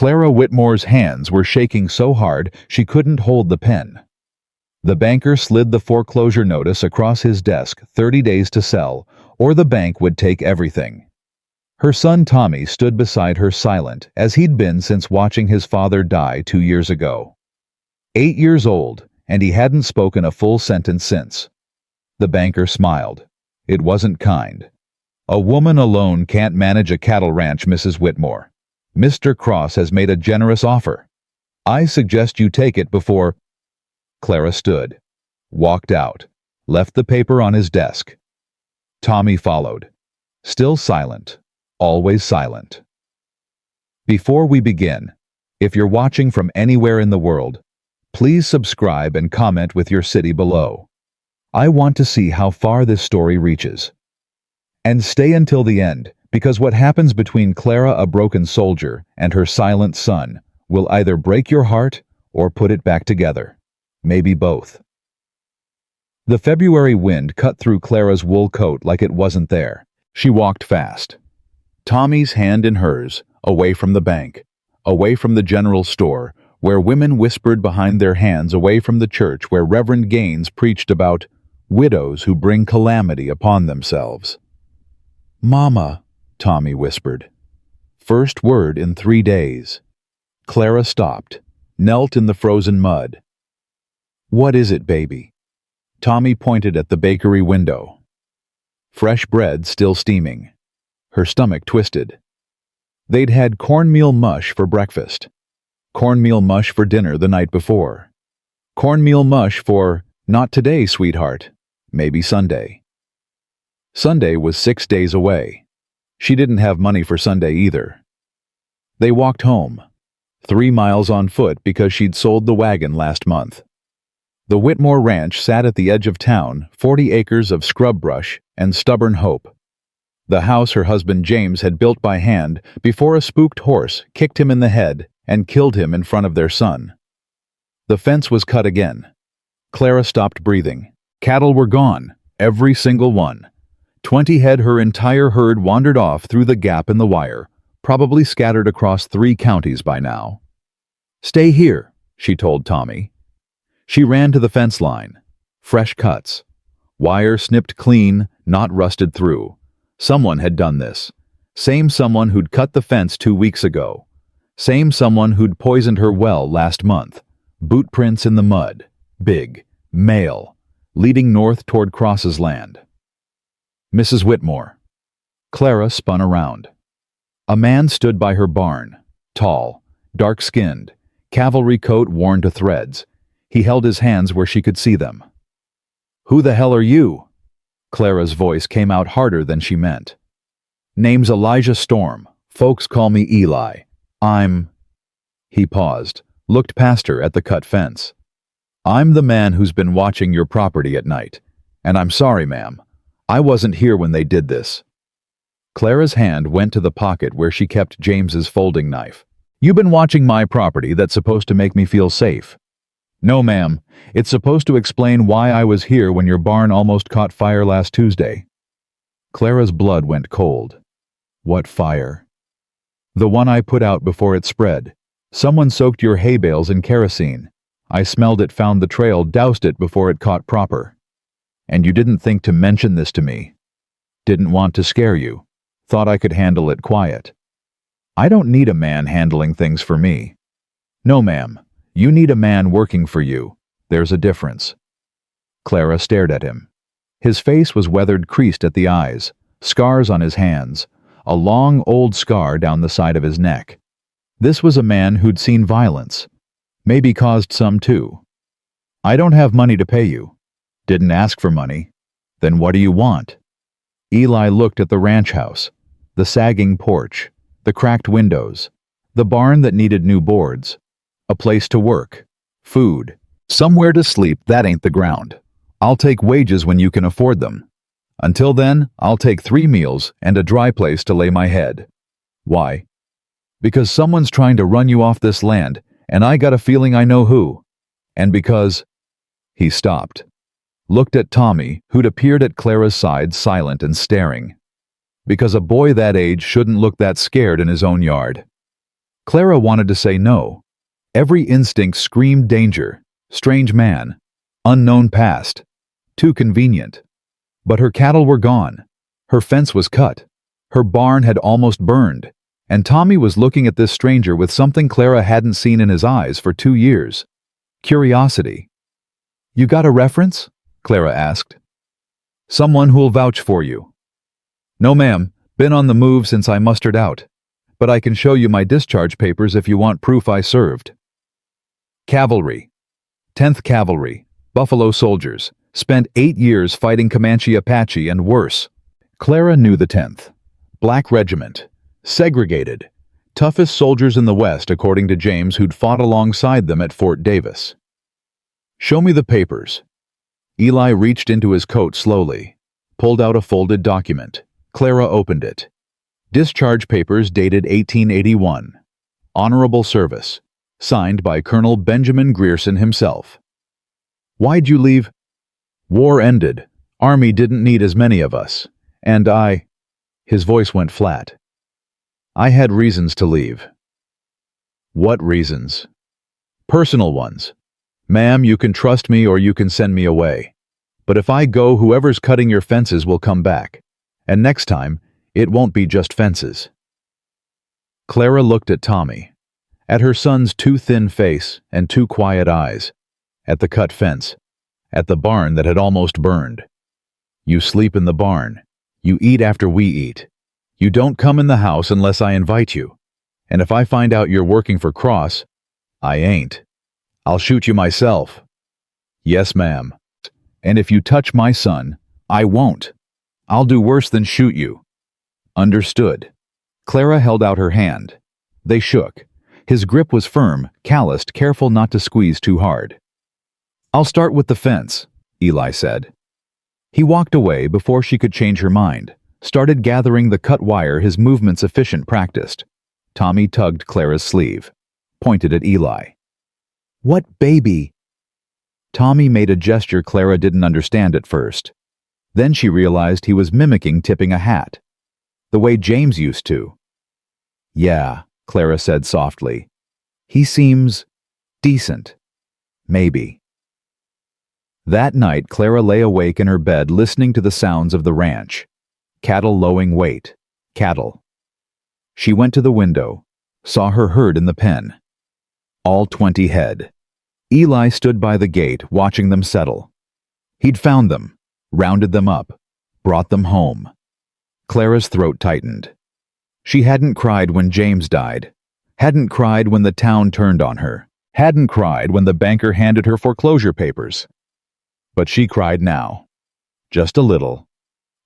Clara Whitmore's hands were shaking so hard she couldn't hold the pen. The banker slid the foreclosure notice across his desk, 30 days to sell, or the bank would take everything. Her son Tommy stood beside her silent, as he'd been since watching his father die 2 years ago. 8 years old, and he hadn't spoken a full sentence since. The banker smiled. It wasn't kind. "A woman alone can't manage a cattle ranch, Mrs. Whitmore. Mr. Cross has made a generous offer. I suggest you take it before—" Clara stood, walked out, left the paper on his desk. Tommy followed, still silent, always silent. Before we begin, if you're watching from anywhere in the world, please subscribe and comment with your city below. I want to see how far this story reaches. And stay until the end, because what happens between Clara, a broken soldier, and her silent son will either break your heart or put it back together. Maybe both. The February wind cut through Clara's wool coat like it wasn't there. She walked fast. Tommy's hand in hers, away from the bank, away from the general store, where women whispered behind their hands, away from the church where Reverend Gaines preached about widows who bring calamity upon themselves. "Mama," Tommy whispered. First word in 3 days. Clara stopped, knelt in the frozen mud. "What is it, baby?" Tommy pointed at the bakery window. Fresh bread still steaming. Her stomach twisted. They'd had cornmeal mush for breakfast. Cornmeal mush for dinner the night before. Cornmeal mush for, "Not today, sweetheart. Maybe Sunday." Sunday was 6 days away. She didn't have money for Sunday either. They walked home, 3 miles on foot because she'd sold the wagon last month. The Whitmore Ranch sat at the edge of town, 40 acres of scrub brush and stubborn hope. The house her husband James had built by hand before a spooked horse kicked him in the head and killed him in front of their son. The fence was cut again. Clara stopped breathing. Cattle were gone, every single one. 20 head, her entire herd, wandered off through the gap in the wire, probably scattered across 3 counties by now. "Stay here," she told Tommy. She ran to the fence line. Fresh cuts. Wire snipped clean, not rusted through. Someone had done this. Same someone who'd cut the fence 2 weeks ago. Same someone who'd poisoned her well last month. Boot prints in the mud. Big. Male. Leading north toward Cross's land. Mrs. Whitmore. Clara spun around. A man stood by her barn. Tall. Dark-skinned. Cavalry coat worn to threads. He held his hands where she could see them. "Who the hell are you?" Clara's voice came out harder than she meant. "Name's Eli Storm. Folks call me Eli. He paused, looked past her at the cut fence. "I'm the man who's been watching your property at night. And I'm sorry, ma'am. I wasn't here when they did this." Clara's hand went to the pocket where she kept James's folding knife. "You been watching my property that's supposed to make me feel safe?" "No, ma'am. It's supposed to explain why I was here when your barn almost caught fire last Tuesday." Clara's blood went cold. "What fire?" "The one I put out before it spread. Someone soaked your hay bales in kerosene. I smelled it, found the trail, doused it before it caught proper. And you didn't think to mention this to me. Didn't want to scare you. Thought I could handle it quiet. I don't need a man handling things for me." "No, ma'am. You need a man working for you. There's a difference." Clara stared at him. His face was weathered, creased at the eyes, scars on his hands, a long old scar down the side of his neck. This was a man who'd seen violence. Maybe caused some too. "I don't have money to pay you." "Didn't ask for money." "Then what do you want?" Eli looked at the ranch house, the sagging porch, the cracked windows, the barn that needed new boards. A place to work, food, somewhere to sleep. That ain't the ground. I'll take wages when you can afford them. Until then, I'll take 3 meals and a dry place to lay my head. Why? Because someone's trying to run you off this land, and I got a feeling I know who. And because... He stopped, looked at Tommy, who'd appeared at Clara's side, silent and staring. Because a boy that age shouldn't look that scared in his own yard. Clara wanted to say no. Every instinct screamed danger, strange man, unknown past, too convenient. But her cattle were gone. Her fence was cut. Her barn had almost burned. And Tommy was looking at this stranger with something Clara hadn't seen in his eyes for 2 years. Curiosity. "You got a reference?" Clara asked. "Someone who'll vouch for you." "No, ma'am. Been on the move since I mustered out. But I can show you my discharge papers if you want proof I served." Cavalry. 10th Cavalry. Buffalo Soldiers. Spent 8 years fighting Comanche Apache and worse. Clara knew the 10th. Black Regiment. Segregated. Toughest soldiers in the West, according to James, who'd fought alongside them at Fort Davis. "Show me the papers." Eli reached into his coat slowly, pulled out a folded document. Clara opened it. Discharge papers dated 1881. Honorable service. Signed by Colonel Benjamin Grierson himself. "Why'd you leave?" "War ended. Army didn't need as many of us. And I—" His voice went flat. "I had reasons to leave." "What reasons?" "Personal ones. Ma'am, you can trust me or you can send me away. But if I go, whoever's cutting your fences will come back. And next time, it won't be just fences." Clara looked at Tommy, at her son's too thin face and too quiet eyes, at the cut fence, at the barn that had almost burned. "You sleep in the barn. You eat after we eat. You don't come in the house unless I invite you. And if I find out you're working for Cross, I ain't. I'll shoot you myself." "Yes, ma'am. And if you touch my son, I won't. I'll do worse than shoot you." "Understood." Clara held out her hand. They shook. His grip was firm, calloused, careful not to squeeze too hard. "I'll start with the fence," Eli said. He walked away before she could change her mind, started gathering the cut wire, his movements efficient, practiced. Tommy tugged Clara's sleeve, pointed at Eli. "What baby?" Tommy made a gesture Clara didn't understand at first. Then she realized he was mimicking tipping a hat, the way James used to. "Yeah," Clara said softly. "He seems decent. Maybe." That night, Clara lay awake in her bed listening to the sounds of the ranch. Cattle lowing weight. Cattle. She went to the window, saw her herd in the pen. All 20 head. Eli stood by the gate, watching them settle. He'd found them, rounded them up, brought them home. Clara's throat tightened. She hadn't cried when James died, hadn't cried when the town turned on her, hadn't cried when the banker handed her foreclosure papers. But she cried now. Just a little.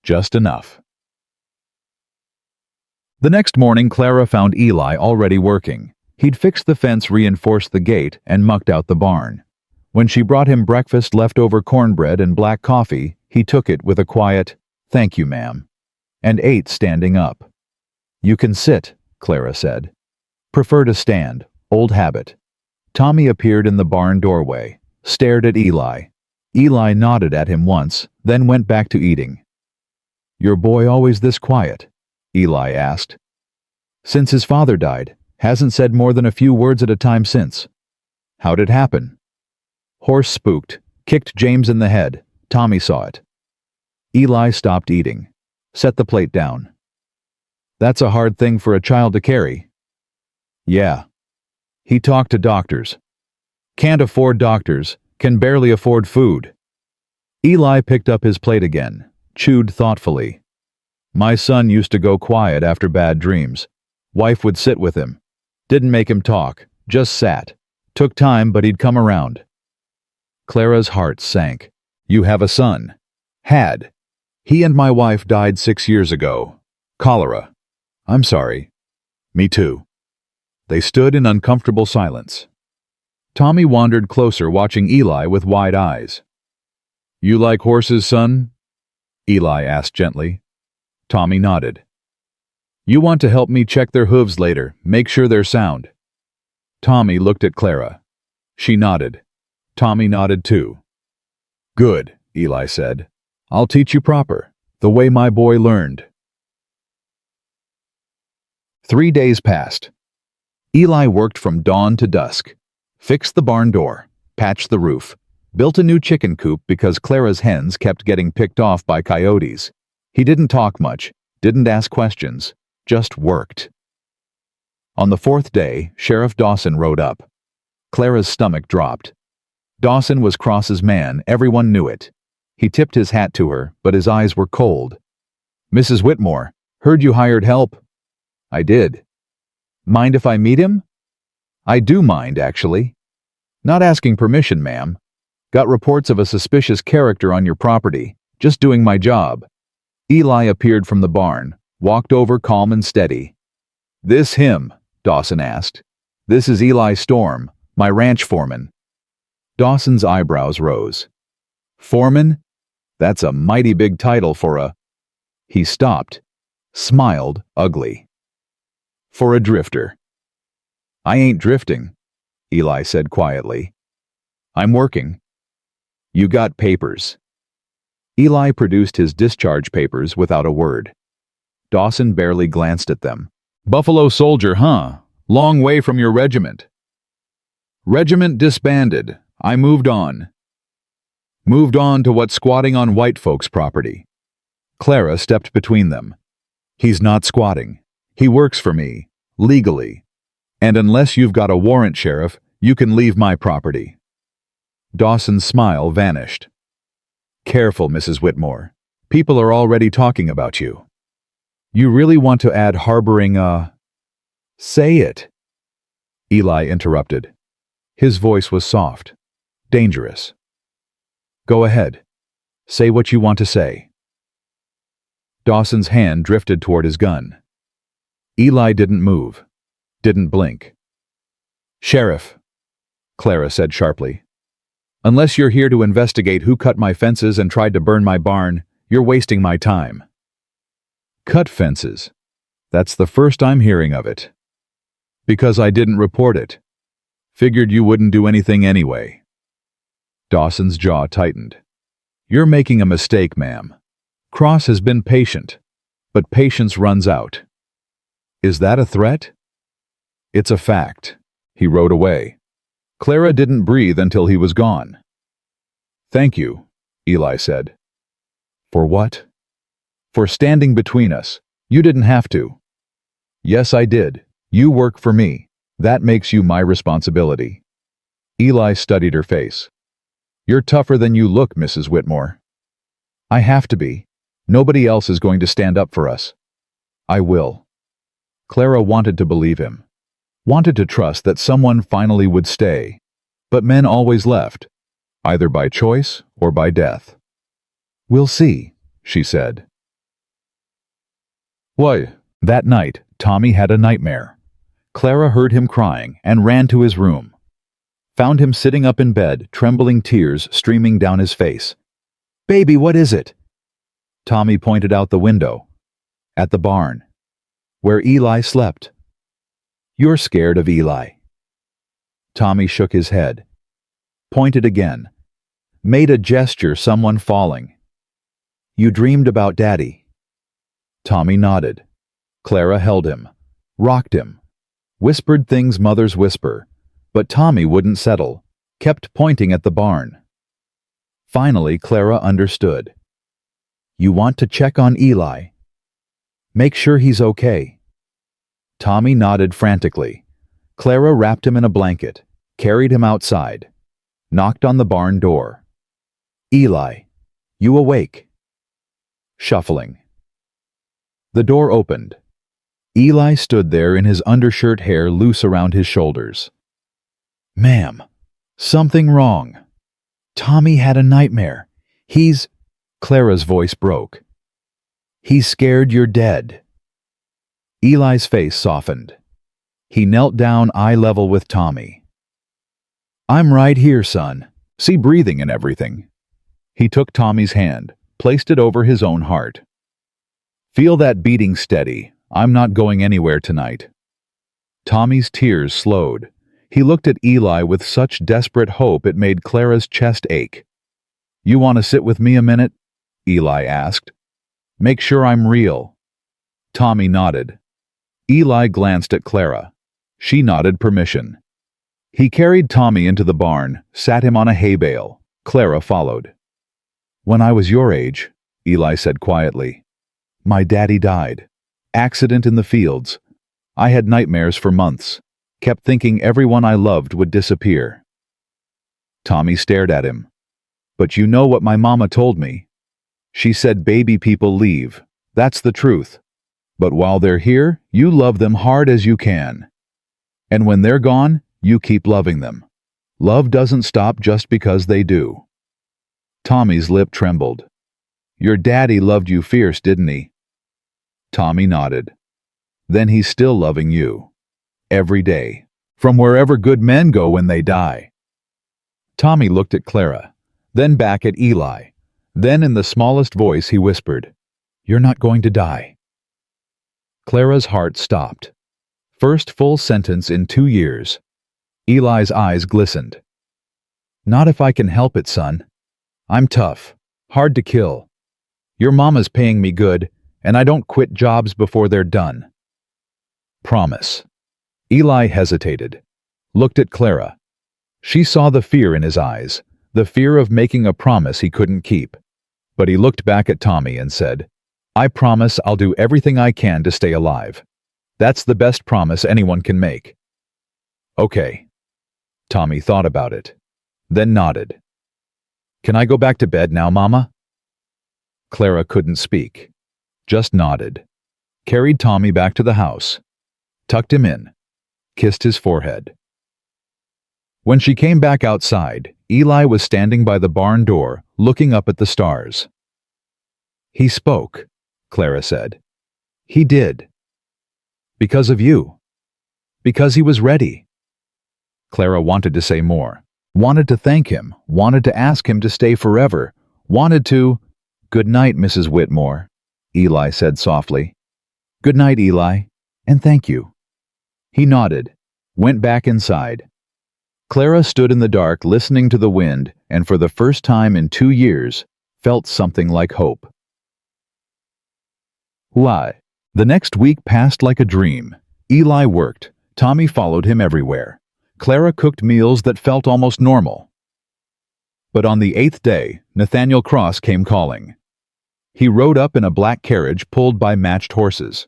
Just enough. The next morning, Clara found Eli already working. He'd fixed the fence, reinforced the gate, and mucked out the barn. When she brought him breakfast, leftover cornbread and black coffee, he took it with a quiet, "Thank you, ma'am," and ate standing up. "You can sit," Clara said. "Prefer to stand. Old habit." Tommy appeared in the barn doorway, stared at Eli. Eli nodded at him once, then went back to eating. "Your boy always this quiet?" Eli asked. "Since his father died. Hasn't said more than a few words at a time since." "How'd it happen?" "Horse spooked. Kicked James in the head. Tommy saw it." Eli stopped eating. Set the plate down. "That's a hard thing for a child to carry." "Yeah." He talked to doctors. "Can't afford doctors. Can barely afford food." Eli picked up his plate again, chewed thoughtfully. "My son used to go quiet after bad dreams. Wife would sit with him. Didn't make him talk, just sat. Took time, but he'd come around." Clara's heart sank. "You have a son." "Had. He and my wife died 6 years ago. Cholera." "I'm sorry." "Me too." They stood in uncomfortable silence. Tommy wandered closer, watching Eli with wide eyes. "You like horses, son?" Eli asked gently. Tommy nodded. "You want to help me check their hooves later, make sure they're sound." Tommy looked at Clara. She nodded. Tommy nodded too. "Good," Eli said. "I'll teach you proper, the way my boy learned." 3 days passed. Eli worked from dawn to dusk. Fixed the barn door, patched the roof, built a new chicken coop because Clara's hens kept getting picked off by coyotes. He didn't talk much, didn't ask questions, just worked. On the fourth day, Sheriff Dawson rode up. Clara's stomach dropped. Dawson was Cross's man, everyone knew it. He tipped his hat to her, but his eyes were cold. "Mrs. Whitmore, heard you hired help." "I did." "Mind if I meet him?" "I do mind, actually." "Not asking permission, ma'am. Got reports of a suspicious character on your property. Just doing my job." Eli appeared from the barn, walked over calm and steady. "This him?" Dawson asked. "This is Eli Storm, my ranch foreman." Dawson's eyebrows rose. "Foreman? That's a mighty big title for a—" He stopped, smiled ugly. "For a drifter." "I ain't drifting," Eli said quietly. "I'm working." "You got papers." Eli produced his discharge papers without a word. Dawson barely glanced at them. "Buffalo soldier, huh? Long way from your regiment." "Regiment disbanded. I moved on." "Moved on to what, squatting on white folks' property?" Clara stepped between them. "He's not squatting. He works for me, legally. And unless you've got a warrant, Sheriff, you can leave my property." Dawson's smile vanished. "Careful, Mrs. Whitmore. People are already talking about you." "You really want to add harboring a—" "Say it," Eli interrupted. His voice was soft, dangerous. "Go ahead. Say what you want to say." Dawson's hand drifted toward his gun. Eli didn't move, didn't blink. "Sheriff," Clara said sharply, "unless you're here to investigate who cut my fences and tried to burn my barn, you're wasting my time." "Cut fences? That's the first I'm hearing of it." "Because I didn't report it. Figured you wouldn't do anything anyway." Dawson's jaw tightened. "You're making a mistake, ma'am. Cross has been patient, but patience runs out." "Is that a threat?" "It's a fact." He rode away. Clara didn't breathe until he was gone. "Thank you," Eli said. "For what?" "For standing between us. You didn't have to." "Yes, I did. You work for me. That makes you my responsibility." Eli studied her face. "You're tougher than you look, Mrs. Whitmore." "I have to be. Nobody else is going to stand up for us." "I will." Clara wanted to believe him, wanted to trust that someone finally would stay, but men always left, either by choice or by death. "We'll see," she said. Why, that night, Tommy had a nightmare. Clara heard him crying and ran to his room. Found him sitting up in bed, trembling, tears streaming down his face. "Baby, what is it?" Tommy pointed out the window. "At the barn, where Eli slept." "You're scared of Eli." Tommy shook his head. Pointed again. Made a gesture, someone falling. "You dreamed about Daddy." Tommy nodded. Clara held him, rocked him, whispered things mothers whisper, but Tommy wouldn't settle, kept pointing at the barn. Finally, Clara understood. "You want to check on Eli. Make sure he's okay." Tommy nodded frantically. Clara wrapped him in a blanket, carried him outside, knocked on the barn door. "Eli, you awake?" Shuffling. The door opened. Eli stood there in his undershirt, hair loose around his shoulders. "Ma'am, something wrong. Tommy had a nightmare. He's—" Clara's voice broke. "He's scared you're dead." Eli's face softened. He knelt down eye level with Tommy. "I'm right here, son. See, breathing and everything." He took Tommy's hand, placed it over his own heart. "Feel that beating steady. I'm not going anywhere tonight." Tommy's tears slowed. He looked at Eli with such desperate hope it made Clara's chest ache. "You want to sit with me a minute?" Eli asked. "Make sure I'm real." Tommy nodded. Eli glanced at Clara. She nodded permission. He carried Tommy into the barn, sat him on a hay bale. Clara followed. "When I was your age," Eli said quietly, "my daddy died. Accident in the fields. I had nightmares for months. Kept thinking everyone I loved would disappear." Tommy stared at him. "But you know what my mama told me. She said baby people leave. That's the truth. But while they're here, you love them hard as you can. And when they're gone, you keep loving them. Love doesn't stop just because they do." Tommy's lip trembled. "Your daddy loved you fierce, didn't he?" Tommy nodded. "Then he's still loving you. Every day. From wherever good men go when they die." Tommy looked at Clara, then back at Eli. Then in the smallest voice he whispered, "You're not going to die." Clara's heart stopped. First full sentence in 2 years. Eli's eyes glistened. "Not if I can help it, son. I'm tough. Hard to kill. Your mama's paying me good, and I don't quit jobs before they're done." "Promise." Eli hesitated, looked at Clara. She saw the fear in his eyes, the fear of making a promise he couldn't keep. But he looked back at Tommy and said, "I promise I'll do everything I can to stay alive. That's the best promise anyone can make." "Okay." Tommy thought about it, then nodded. "Can I go back to bed now, Mama?" Clara couldn't speak, just nodded, carried Tommy back to the house, tucked him in, kissed his forehead. When she came back outside, Eli was standing by the barn door, looking up at the stars. "He spoke," Clara said. "He did. Because of you. Because he was ready." Clara wanted to say more, wanted to thank him, wanted to ask him to stay forever, wanted to— "Good night, Mrs. Whitmore," Eli said softly. "Good night, Eli, and thank you." He nodded, went back inside. Clara stood in the dark listening to the wind and for the first time in 2 years felt something like hope. Why? The next week passed like a dream. Eli worked. Tommy followed him everywhere. Clara cooked meals that felt almost normal. But on the 8th day, Nathaniel Cross came calling. He rode up in a black carriage pulled by matched horses.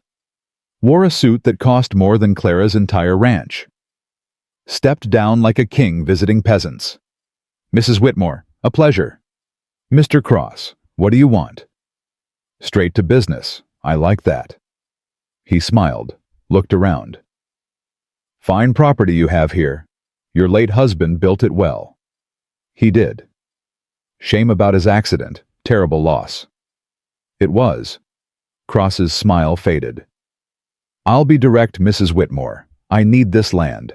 Wore a suit that cost more than Clara's entire ranch. Stepped down like a king visiting peasants. "Mrs. Whitmore, a pleasure." "Mr. Cross, what do you want?" "Straight to business. I like that." He smiled, looked around. "Fine property you have here. Your late husband built it well." "He did." "Shame about his accident. Terrible loss." "It was." Cross's smile faded. "I'll be direct, Mrs. Whitmore. I need this land.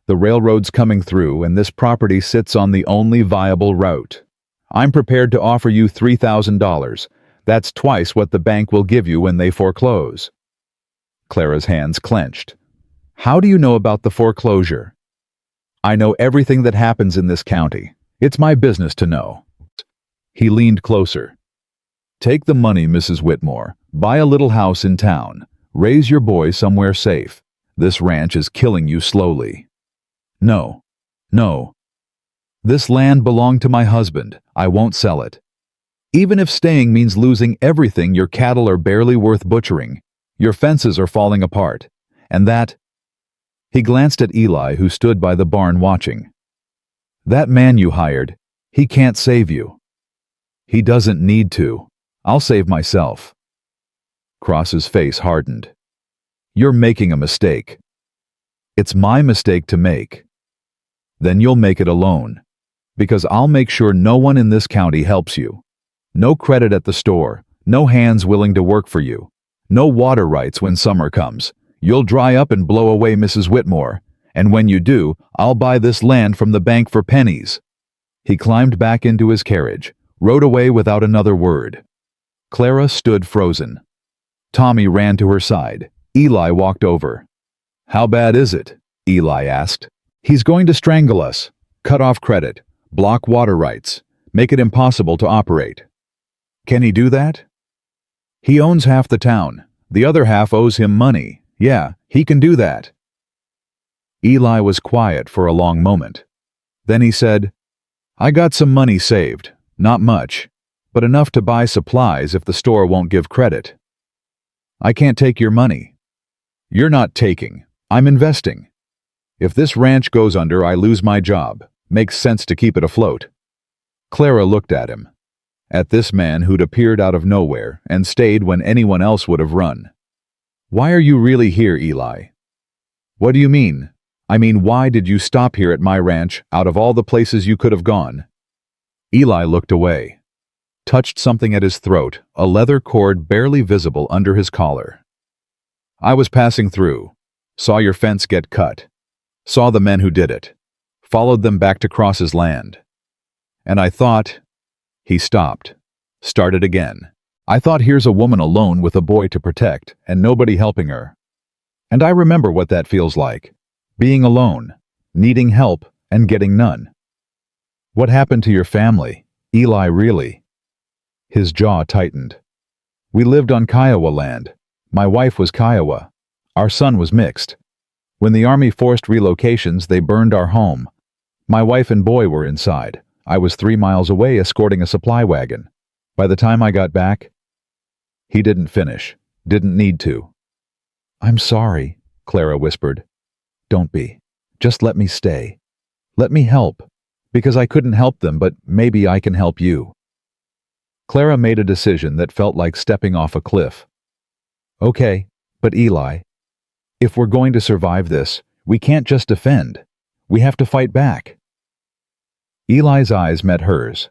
The railroad's coming through, and this property sits on the only viable route. I'm prepared to offer you $3,000. That's twice what the bank will give you when they foreclose." Clara's hands clenched. "How do you know about the foreclosure?" "I know everything that happens in this county. It's my business to know." He leaned closer. "Take the money, Mrs. Whitmore. Buy a little house in town. Raise your boy somewhere safe. This ranch is killing you slowly." "No. No. This land belonged to my husband. I won't sell it. Even if staying means losing everything, your cattle are barely worth butchering. Your fences are falling apart. And that—" He glanced at Eli, who stood by the barn watching. "That man you hired, he can't save you." "He doesn't need to. I'll save myself." Cross's face hardened. "You're making a mistake." "It's my mistake to make." "Then you'll make it alone. Because I'll make sure no one in this county helps you. No credit at the store, no hands willing to work for you, no water rights when summer comes. You'll dry up and blow away, Mrs. Whitmore, and when you do, I'll buy this land from the bank for pennies." He climbed back into his carriage, rode away without another word. Clara stood frozen. Tommy ran to her side. Eli walked over. "How bad is it?" Eli asked. "He's going to strangle us, cut off credit, block water rights, make it impossible to operate." "Can he do that?" "He owns half the town. The other half owes him money. Yeah, he can do that." Eli was quiet for a long moment. Then he said, "I got some money saved. Not much, but enough to buy supplies if the store won't give credit." "I can't take your money." "You're not taking. I'm investing. If this ranch goes under, I lose my job. Makes sense to keep it afloat." Clara looked at him. At this man who'd appeared out of nowhere and stayed when anyone else would have run. "Why are you really here, Eli?" "What do you mean?" "I mean, why did you stop here at my ranch out of all the places you could have gone?" Eli looked away, touched something at his throat, a leather cord barely visible under his collar. "I was passing through, saw your fence get cut, saw the men who did it, followed them back to Cross's land. And I thought..." He stopped, started again. "I thought, here's a woman alone with a boy to protect and nobody helping her. And I remember what that feels like, being alone, needing help and getting none." "What happened to your family, Eli, really?" His jaw tightened. "We lived on Kiowa land. My wife was Kiowa. Our son was mixed. When the army forced relocations, they burned our home. My wife and boy were inside. I was 3 miles away escorting a supply wagon. By the time I got back..." He didn't finish, didn't need to. "I'm sorry," Clara whispered. "Don't be. Just let me stay. Let me help. Because I couldn't help them, but maybe I can help you." Clara made a decision that felt like stepping off a cliff. "Okay, but Eli, if we're going to survive this, we can't just defend. We have to fight back." Eli's eyes met hers,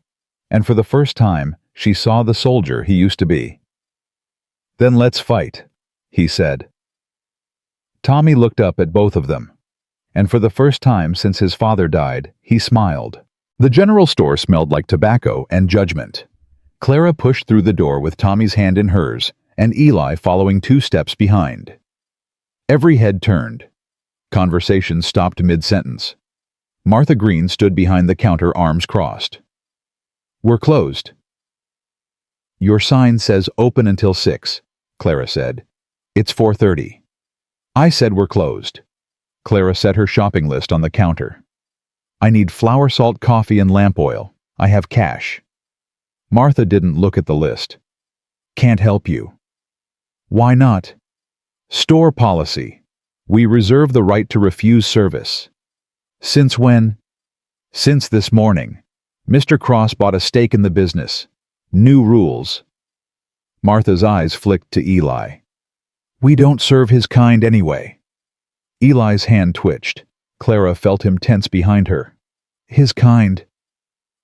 and for the first time, she saw the soldier he used to be. "Then let's fight," he said. Tommy looked up at both of them, and for the first time since his father died, he smiled. The general store smelled like tobacco and judgment. Clara pushed through the door with Tommy's hand in hers, and Eli following 2 steps behind. Every head turned. Conversation stopped mid-sentence. Martha Green stood behind the counter, arms crossed. "We're closed." "Your sign says open until 6, Clara said. "It's 4:30. "I said we're closed." Clara set her shopping list on the counter. "I need flour, salt, coffee, and lamp oil. I have cash." Martha didn't look at the list. "Can't help you." "Why not?" "Store policy. We reserve the right to refuse service." "Since when?" "Since this morning. Mr. Cross bought a stake in the business. New rules." Martha's eyes flicked to Eli. "We don't serve his kind anyway." Eli's hand twitched. Clara felt him tense behind her. "His kind."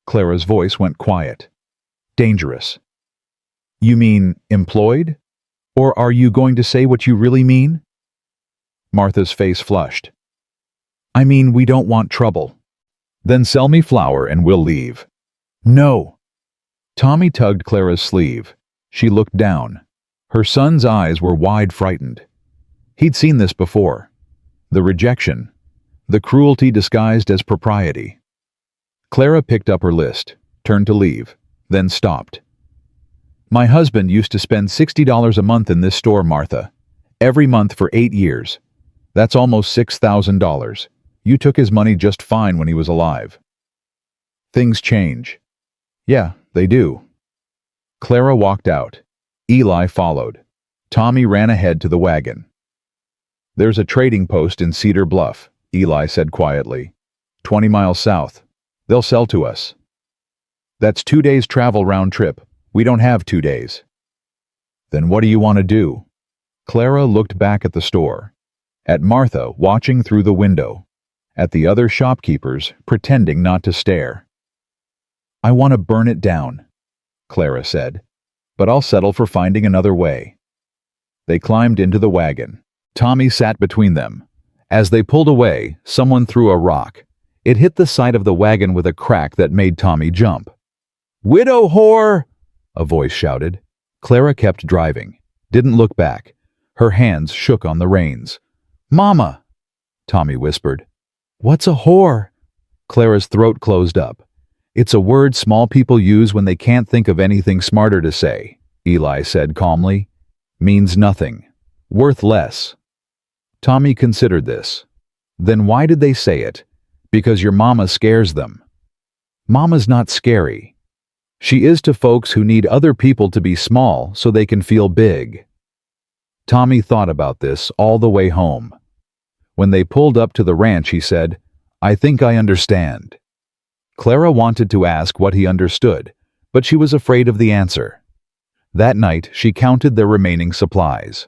Clara's voice went quiet. "Dangerous." "You mean employed? Or are you going to say what you really mean?" Martha's face flushed. "I mean, we don't want trouble." "Then sell me flour and we'll leave." "No." Tommy tugged Clara's sleeve. She looked down. Her son's eyes were wide, frightened. He'd seen this before. The rejection. The cruelty disguised as propriety. Clara picked up her list, turned to leave, then stopped. "My husband used to spend $60 a month in this store, Martha. Every month for 8 years. That's almost $6,000. You took his money just fine when he was alive." "Things change." "Yeah, they do." Clara walked out. Eli followed. Tommy ran ahead to the wagon. "There's a trading post in Cedar Bluff," Eli said quietly. 20 miles south. They'll sell to us." "That's 2 days travel round trip. We don't have 2 days." "Then what do you want to do?" Clara looked back at the store, at Martha watching through the window, at the other shopkeepers pretending not to stare. "I want to burn it down," Clara said, "but I'll settle for finding another way." They climbed into the wagon. Tommy sat between them. As they pulled away, someone threw a rock. It hit the side of the wagon with a crack that made Tommy jump. "Widow whore!" a voice shouted. Clara kept driving, didn't look back. Her hands shook on the reins. "Mama!" Tommy whispered. "What's a whore?" Clara's throat closed up. "It's a word small people use when they can't think of anything smarter to say," Eli said calmly. "Means nothing. Worth less." Tommy considered this. Then why did they say it? Because your mama scares them. Mama's not scary. She is to folks who need other people to be small so they can feel big. Tommy thought about this all the way home. When they pulled up to the ranch, he said, "I think I understand." Clara wanted to ask what he understood, but she was afraid of the answer. That night, she counted their remaining supplies.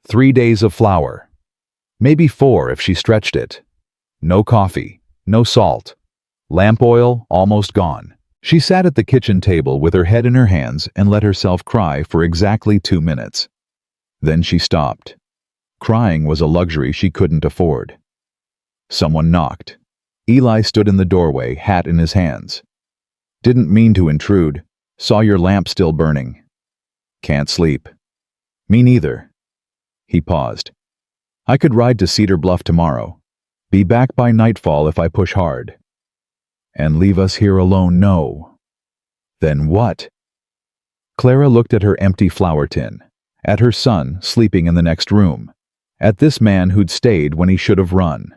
3 days of flour. Maybe 4 if she stretched it. No coffee, no salt. Lamp oil almost gone. She sat at the kitchen table with her head in her hands and let herself cry for exactly 2 minutes. Then she stopped. Crying was a luxury she couldn't afford. Someone knocked. Eli stood in the doorway, hat in his hands. "Didn't mean to intrude. Saw your lamp still burning." "Can't sleep." "Me neither." He paused. "I could ride to Cedar Bluff tomorrow. Be back by nightfall if I push hard." "And leave us here alone, no." "Then what?" Clara looked at her empty flour tin, at her son sleeping in the next room, at this man who'd stayed when he should have run.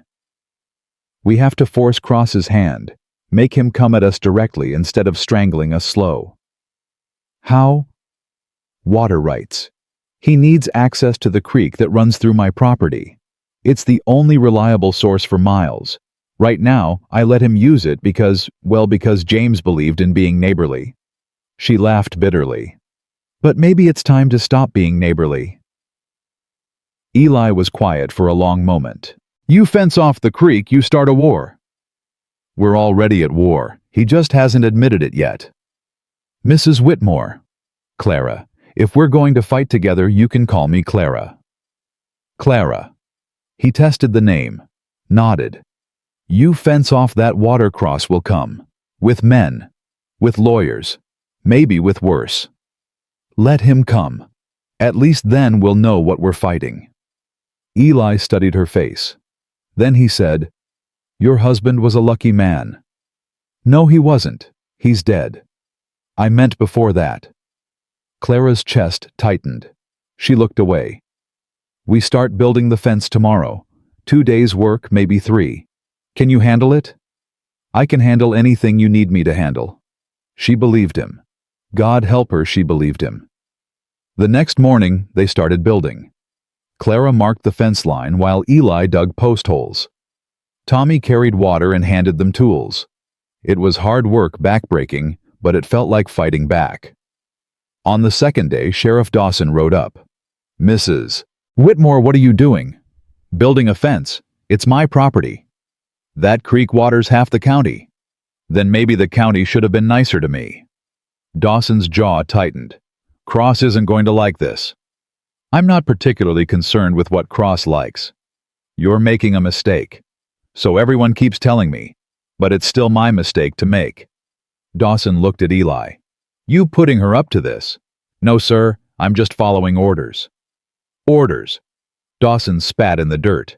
"We have to force Cross's hand, make him come at us directly instead of strangling us slow." "How?" "Water rights. He needs access to the creek that runs through my property. It's the only reliable source for miles. Right now, I let him use it because James believed in being neighborly." She laughed bitterly. "But maybe it's time to stop being neighborly." Eli was quiet for a long moment. "You fence off the creek, you start a war." "We're already at war. He just hasn't admitted it yet." "Mrs. Whitmore." "Clara, if we're going to fight together, you can call me Clara." "Clara." He tested the name, nodded. "You fence off that water, Cross will come. With men. With lawyers. Maybe with worse. Let him come. At least then we'll know what we're fighting." Eli studied her face. Then he said, "Your husband was a lucky man." "No, he wasn't. He's dead." "I meant before that." Clara's chest tightened. She looked away. "We start building the fence tomorrow. 2 days' work, maybe 3. Can you handle it?" "I can handle anything you need me to handle." She believed him. God help her, she believed him. The next morning, they started building. Clara marked the fence line while Eli dug post holes. Tommy carried water and handed them tools. It was hard work backbreaking, but it felt like fighting back. On the second day, Sheriff Dawson rode up. "Mrs. Whitmore, what are you doing?" "Building a fence. It's my property." "That creek waters half the county." "Then maybe the county should have been nicer to me." Dawson's jaw tightened. "Cross isn't going to like this." "I'm not particularly concerned with what Cross likes." "You're making a mistake. So everyone keeps telling me, but it's still my mistake to make." Dawson looked at Eli. "You putting her up to this?" "No, sir, I'm just following orders." "Orders?" Dawson spat in the dirt.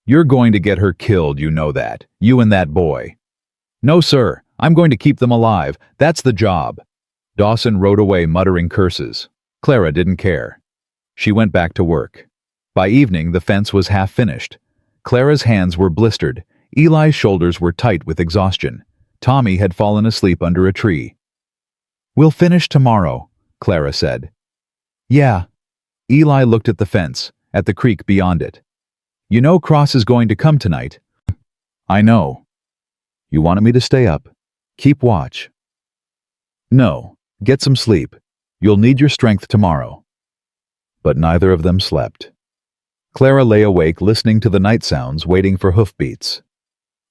"You're going to get her killed, you know that. You and that boy." "No, sir, I'm going to keep them alive. That's the job." Dawson rode away muttering curses. Clara didn't care. She went back to work. By evening, the fence was half finished. Clara's hands were blistered. Eli's shoulders were tight with exhaustion. Tommy had fallen asleep under a tree. "We'll finish tomorrow," Clara said. "Yeah." Eli looked at the fence, at the creek beyond it. "You know Cross is going to come tonight." "I know." "You wanted me to stay up. Keep watch." "No. Get some sleep. You'll need your strength tomorrow." But neither of them slept. Clara lay awake listening to the night sounds, waiting for hoofbeats.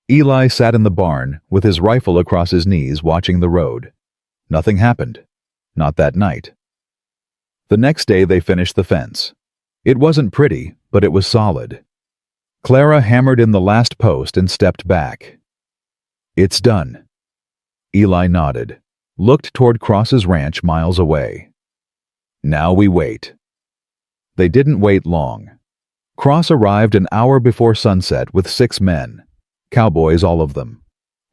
Eli sat in the barn, with his rifle across his knees, watching the road. Nothing happened. Not that night. The next day they finished the fence. It wasn't pretty, but it was solid. Clara hammered in the last post and stepped back. "It's done." Eli nodded, looked toward Cross's ranch miles away. "Now we wait." They didn't wait long. Cross arrived an hour before sunset with 6 men. Cowboys, all of them.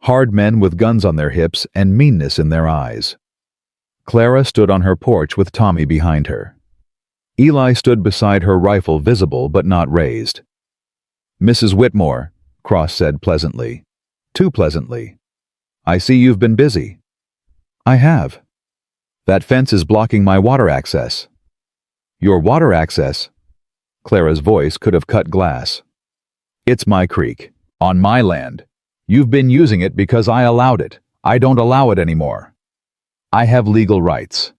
Hard men with guns on their hips and meanness in their eyes. Clara stood on her porch with Tommy behind her. Eli stood beside her, rifle visible but not raised. "Mrs. Whitmore, Cross said pleasantly. Too pleasantly. I see you've been busy. I have. That fence is blocking my water access. Your water access? Clara's voice could have cut glass. It's my creek. On my land. You've been using it because I allowed it. I don't allow it anymore. I have legal rights.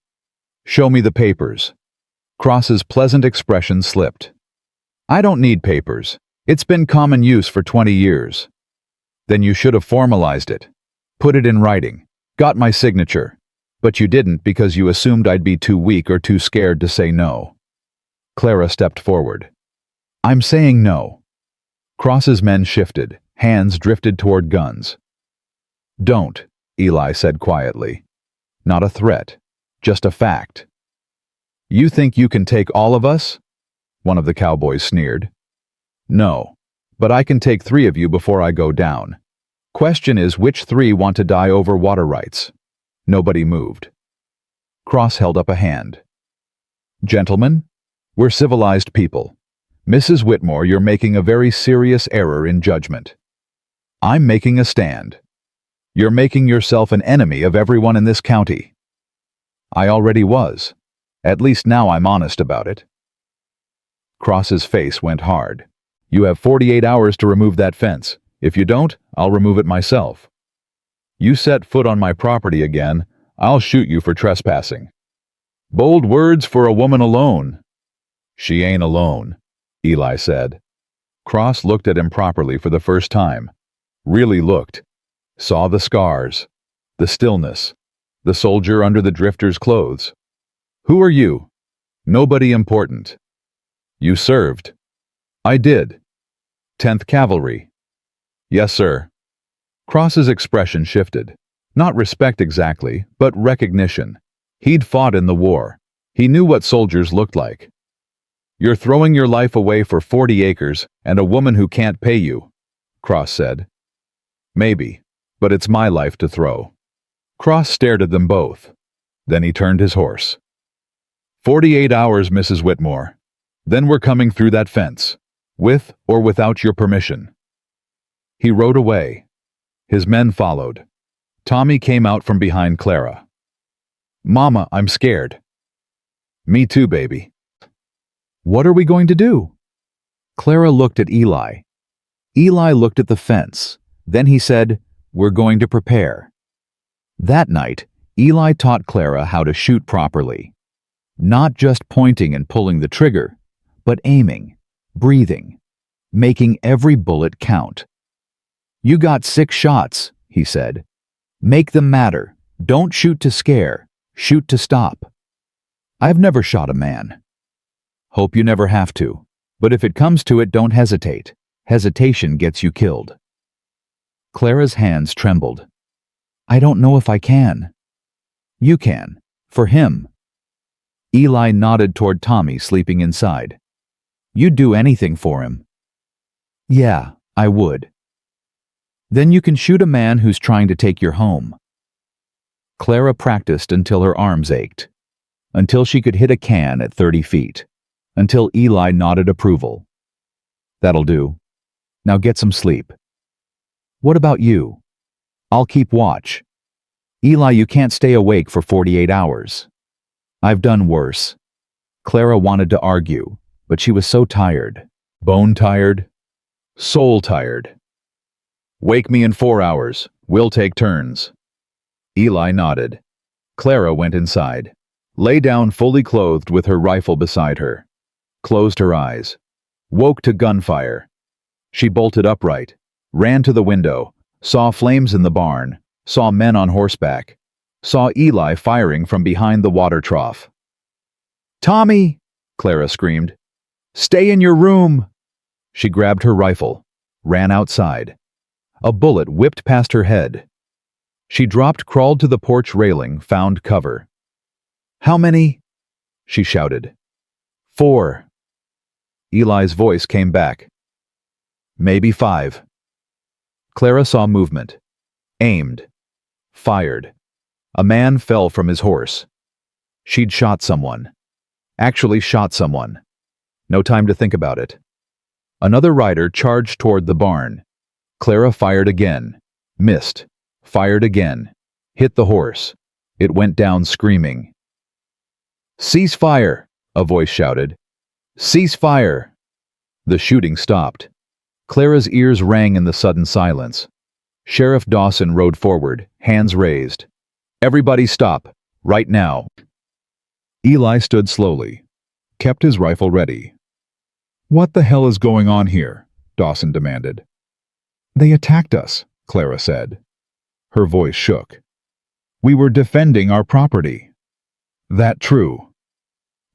Show me the papers. Cross's pleasant expression slipped. I don't need papers. It's been common use for 20 years. Then you should have formalized it. Put it in writing. Got my signature. But you didn't because you assumed I'd be too weak or too scared to say no. Clara stepped forward. I'm saying no. Cross's men shifted. Hands drifted toward guns. Don't, Eli said quietly. Not a threat. Just a fact. You think you can take all of us? One of the cowboys sneered. No, but I can take 3 of you before I go down. Question is which 3 want to die over water rights? Nobody moved. Cross held up a hand. Gentlemen, we're civilized people. Mrs. Whitmore, you're making a very serious error in judgment. I'm making a stand. You're making yourself an enemy of everyone in this county. I already was. At least now I'm honest about it. Cross's face went hard. You have 48 hours to remove that fence. If you don't, I'll remove it myself. You set foot on my property again, I'll shoot you for trespassing. Bold words for a woman alone. She ain't alone, Eli said. Cross looked at him properly for the first time. Really looked. Saw the scars. The stillness. The soldier under the drifter's clothes. Who are you? Nobody important. You served. I did. 10th Cavalry. Yes, sir. Cross's expression shifted. Not respect exactly, but recognition. He'd fought in the war. He knew what soldiers looked like. You're throwing your life away for 40 acres and a woman who can't pay you, Cross said. Maybe, but it's my life to throw. Cross stared at them both. Then he turned his horse. 48 hours, Mrs. Whitmore. Then we're coming through that fence, with or without your permission. He rode away. His men followed. Tommy came out from behind Clara. Mama, I'm scared. Me too, baby. What are we going to do? Clara looked at Eli. Eli looked at the fence. Then he said, We're going to prepare. That night, Eli taught Clara how to shoot properly. Not just pointing and pulling the trigger, but aiming, breathing, making every bullet count. You got 6 shots, he said. Make them matter. Don't shoot to scare. Shoot to stop. I've never shot a man. Hope you never have to. But if it comes to it, don't hesitate. Hesitation gets you killed. Clara's hands trembled. I don't know if I can. You can. For him. Eli nodded toward Tommy sleeping inside. You'd do anything for him. Yeah, I would. Then you can shoot a man who's trying to take your home. Clara practiced until her arms ached. Until she could hit a can at 30 feet. Until Eli nodded approval. That'll do. Now get some sleep. What about you? I'll keep watch. Eli, you can't stay awake for 48 hours. I've done worse. Clara wanted to argue, but she was so tired. Bone tired. Soul tired. Wake me in 4 hours. We'll take turns. Eli nodded. Clara went inside. Lay down fully clothed with her rifle beside her. Closed her eyes. Woke to gunfire. She bolted upright. Ran to the window. Saw flames in the barn. Saw men on horseback. Saw Eli firing from behind the water trough. Tommy! Clara screamed. Stay in your room! She grabbed her rifle. Ran outside. A bullet whipped past her head. She dropped, crawled to the porch railing, found cover. How many? She shouted. 4. Eli's voice came back. Maybe 5. Clara saw movement. Aimed. Fired. A man fell from his horse. She'd shot someone. Actually shot someone. No time to think about it. Another rider charged toward the barn. Clara fired again. Missed. Fired again. Hit the horse. It went down screaming. "Cease fire!" a voice shouted. "Cease fire!" The shooting stopped. Clara's ears rang in the sudden silence. Sheriff Dawson rode forward, hands raised. "Everybody stop. Right now." Eli stood slowly, kept his rifle ready. "What the hell is going on here?" Dawson demanded. "They attacked us," Clara said. Her voice shook. "We were defending our property." "That true?"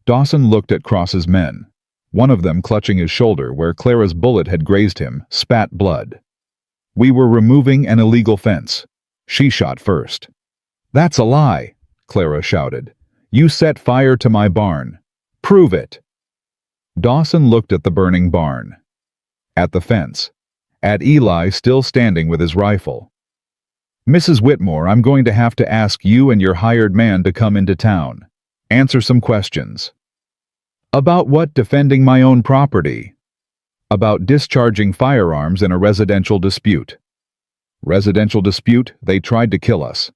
Dawson looked at Cross's men. One of them, clutching his shoulder where Clara's bullet had grazed him, spat blood. "We were removing an illegal fence. She shot first." "That's a lie," Clara shouted. "You set fire to my barn. Prove it." Dawson looked at the burning barn, at the fence, at Eli still standing with his rifle. "Mrs. Whitmore, I'm going to have to ask you and your hired man to come into town. Answer some questions." "About what? Defending my own property?" "About discharging firearms in a residential dispute." "Residential dispute? They tried to kill us."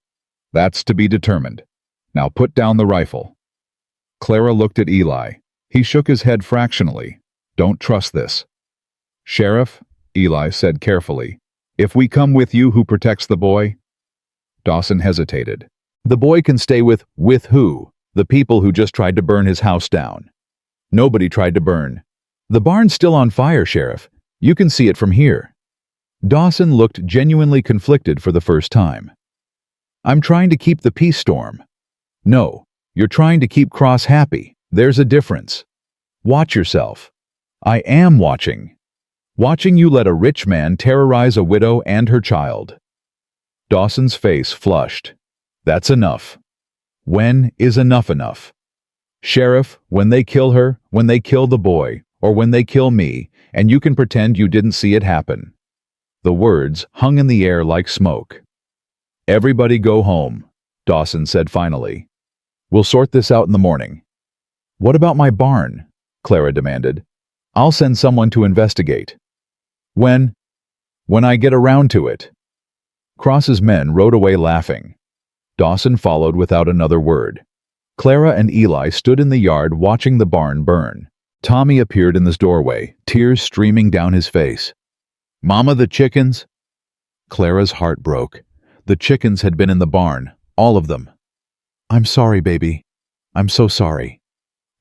"That's to be determined. Now put down the rifle." Clara looked at Eli. He shook his head fractionally. "Don't trust this." "Sheriff," Eli said carefully, "if we come with you, who protects the boy?" Dawson hesitated. "The boy can stay with who? The people who just tried to burn his house down." "Nobody tried to burn. The barn's still on fire, Sheriff. You can see it from here." Dawson looked genuinely conflicted for the first time. "I'm trying to keep the peace, Storm." "No, you're trying to keep Cross happy. There's a difference. Watch yourself." "I am watching. Watching you let a rich man terrorize a widow and her child." Dawson's face flushed. "That's enough." "When is enough enough?" "Sheriff, when they kill her, when they kill the boy, or when they kill me, and you can pretend you didn't see it happen." The words hung in the air like smoke. "Everybody go home," Dawson said finally. "We'll sort this out in the morning." "What about my barn?" Clara demanded. "I'll send someone to investigate." When I get around to it." Cross's men rode away laughing. Dawson followed without another word. Clara and Eli stood in the yard watching the barn burn. Tommy appeared in the doorway, tears streaming down his face. "Mama, the chickens?" Clara's heart broke. The chickens had been in the barn, all of them. "I'm sorry, baby. I'm so sorry."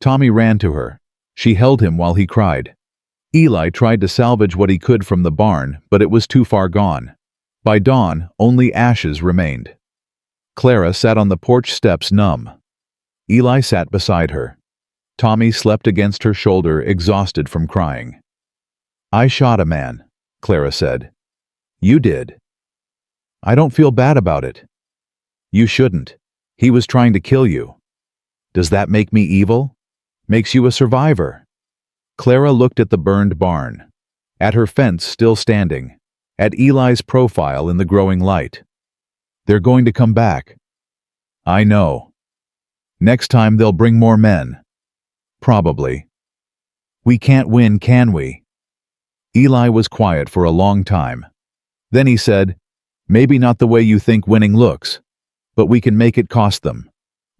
Tommy ran to her. She held him while he cried. Eli tried to salvage what he could from the barn, but it was too far gone. By dawn, only ashes remained. Clara sat on the porch steps numb. Eli sat beside her. Tommy slept against her shoulder, exhausted from crying. "I shot a man," Clara said. "You did." "I don't feel bad about it." "You shouldn't. He was trying to kill you." "Does that make me evil?" "Makes you a survivor." Clara looked at the burned barn, at her fence still standing, at Eli's profile in the growing light. "They're going to come back." "I know. Next time they'll bring more men." "Probably." "We can't win, can we?" Eli was quiet for a long time. Then he said, "Maybe not the way you think winning looks, but we can make it cost them.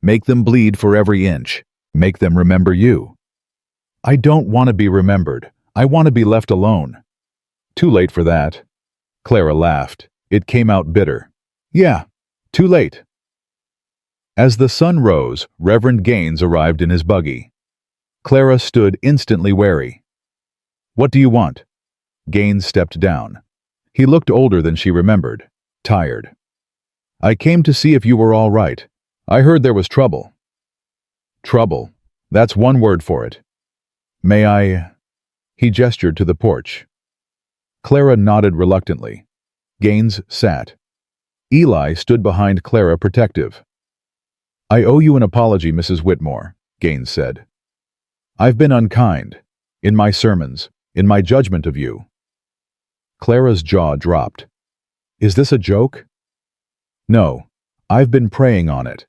Make them bleed for every inch. Make them remember you." "I don't want to be remembered. I want to be left alone." "Too late for that." Clara laughed. It came out bitter. "Yeah, too late." As the sun rose, Reverend Gaines arrived in his buggy. Clara stood instantly wary. "What do you want?" Gaines stepped down. He looked older than she remembered, tired. "I came to see if you were all right. I heard there was trouble." "Trouble. That's one word for it. May I?" He gestured to the porch. Clara nodded reluctantly. Gaines sat. Eli stood behind Clara, protective. "I owe you an apology, Mrs. Whitmore," Gaines said. "I've been unkind, in my sermons, in my judgment of you." Clara's jaw dropped. "Is this a joke?" "No, I've been praying on it,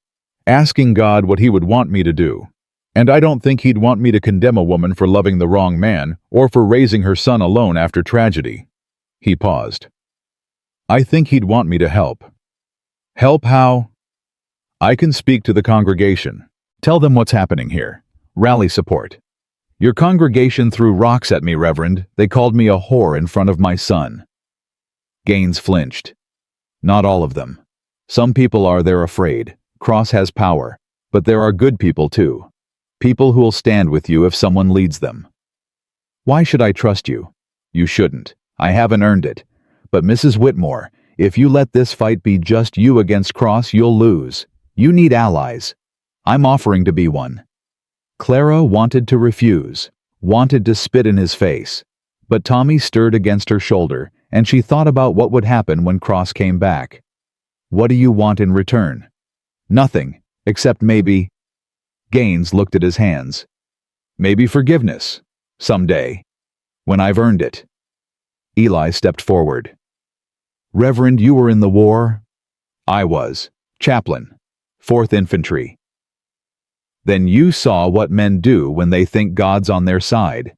asking God what he would want me to do. And I don't think he'd want me to condemn a woman for loving the wrong man or for raising her son alone after tragedy." He paused. I think he'd want me to help. Help how? I can speak to the congregation. Tell them what's happening here. Rally support. Your congregation threw rocks at me, Reverend. They called me a whore in front of my son. Gaines flinched. Not all of them. Some people are they're afraid. Cross has power. But there are good people too. People who'll stand with you if someone leads them. Why should I trust you? You shouldn't. I haven't earned it. But Mrs. Whitmore, if you let this fight be just you against Cross, you'll lose. You need allies. I'm offering to be one. Clara wanted to refuse, wanted to spit in his face. But Tommy stirred against her shoulder, and she thought about what would happen when Cross came back. What do you want in return? Nothing, except maybe... Gaines looked at his hands. Maybe forgiveness. Someday. When I've earned it. Eli stepped forward. Reverend, you were in the war? I was. Chaplain. 4th Infantry. Then you saw what men do when they think God's on their side.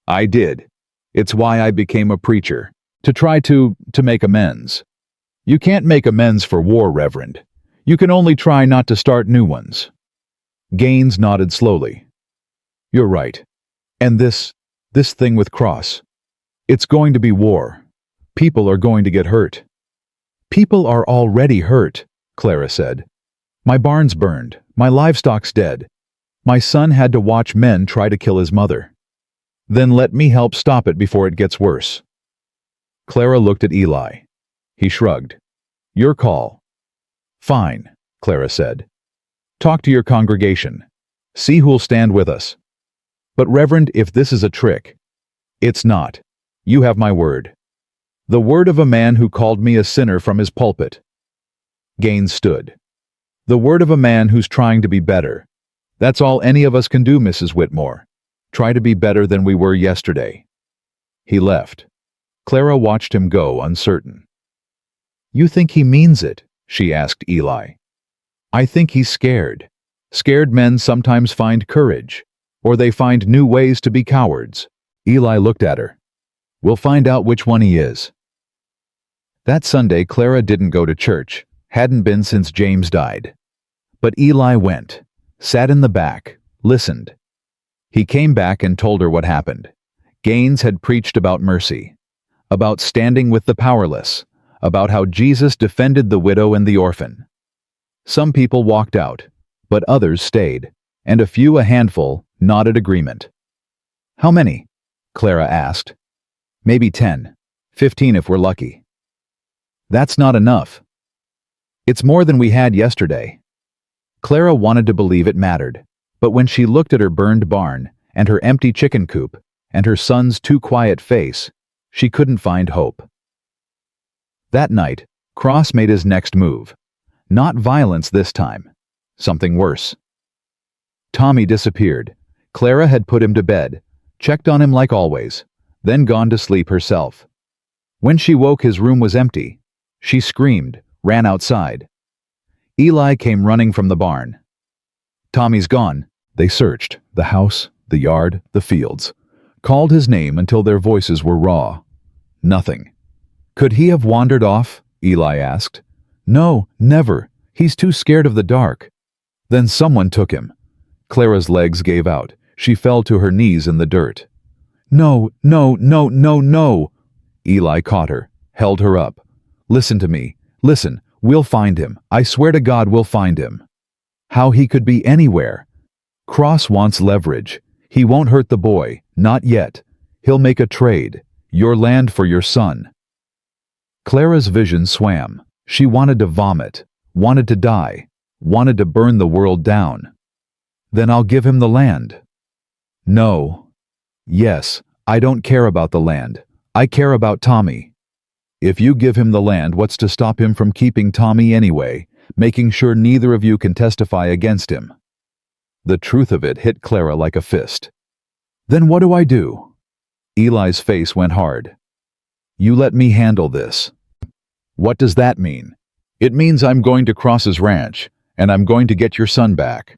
I did. It's why I became a preacher. To try to make amends. You can't make amends for war, Reverend. You can only try not to start new ones. Gaines nodded slowly. You're right. And this thing with Cross. It's going to be war. People are going to get hurt. People are already hurt, Clara said. My barn's burned. My livestock's dead. My son had to watch men try to kill his mother. Then let me help stop it before it gets worse. Clara looked at Eli. He shrugged. Your call. Fine, Clara said. Talk to your congregation. See who'll stand with us. But Reverend, if this is a trick, it's not. You have my word. The word of a man who called me a sinner from his pulpit. Gaines stood. The word of a man who's trying to be better. That's all any of us can do, Mrs. Whitmore. Try to be better than we were yesterday. He left. Clara watched him go, uncertain. You think he means it? She asked Eli. I think he's scared. Scared men sometimes find courage, or they find new ways to be cowards. Eli looked at her. We'll find out which one he is. That Sunday, Clara didn't go to church, hadn't been since James died. But Eli went, sat in the back, listened. He came back and told her what happened. Gaines had preached about mercy, about standing with the powerless, about how Jesus defended the widow and the orphan. Some people walked out, but others stayed, and a handful, nodded agreement. How many? Clara asked. Maybe 10, 15 if we're lucky. That's not enough. It's more than we had yesterday. Clara wanted to believe it mattered, but when she looked at her burned barn, and her empty chicken coop, and her son's too quiet face, she couldn't find hope. That night, Cross made his next move. Not violence this time. Something worse. Tommy disappeared. Clara had put him to bed, checked on him like always, then gone to sleep herself. When she woke, his room was empty. She screamed, ran outside. Eli came running from the barn. Tommy's gone. They searched the house, the yard, the fields, called his name until their voices were raw. Nothing. Could he have wandered off? Eli asked. No, never. He's too scared of the dark. Then someone took him. Clara's legs gave out. She fell to her knees in the dirt. No, no, no, no, no. Eli caught her, held her up. Listen to me. Listen, we'll find him. I swear to God we'll find him. How he could be anywhere. Cross wants leverage. He won't hurt the boy, not yet. He'll make a trade. Your land for your son. Clara's vision swam. She wanted to vomit, wanted to die, wanted to burn the world down. Then I'll give him the land. No. Yes, I don't care about the land. I care about Tommy. If you give him the land, what's to stop him from keeping Tommy anyway, making sure neither of you can testify against him? The truth of it hit Clara like a fist. Then what do I do? Eli's face went hard. You let me handle this. What does that mean? It means I'm going to Cross's ranch, and I'm going to get your son back.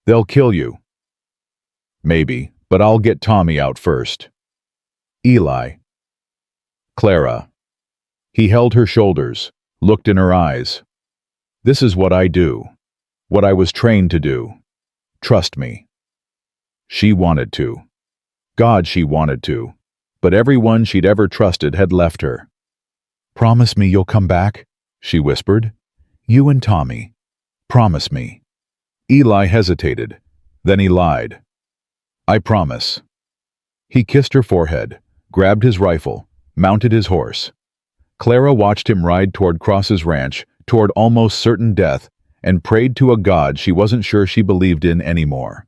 They'll kill you. Maybe, but I'll get Tommy out first. Eli. Clara. He held her shoulders, looked in her eyes. This is what I do. What I was trained to do. Trust me. She wanted to. God, she wanted to. But everyone she'd ever trusted had left her. Promise me you'll come back, she whispered. You and Tommy. Promise me. Eli hesitated. Then he lied. I promise. He kissed her forehead, grabbed his rifle, mounted his horse. Clara watched him ride toward Cross's ranch, toward almost certain death, and prayed to a God she wasn't sure she believed in anymore.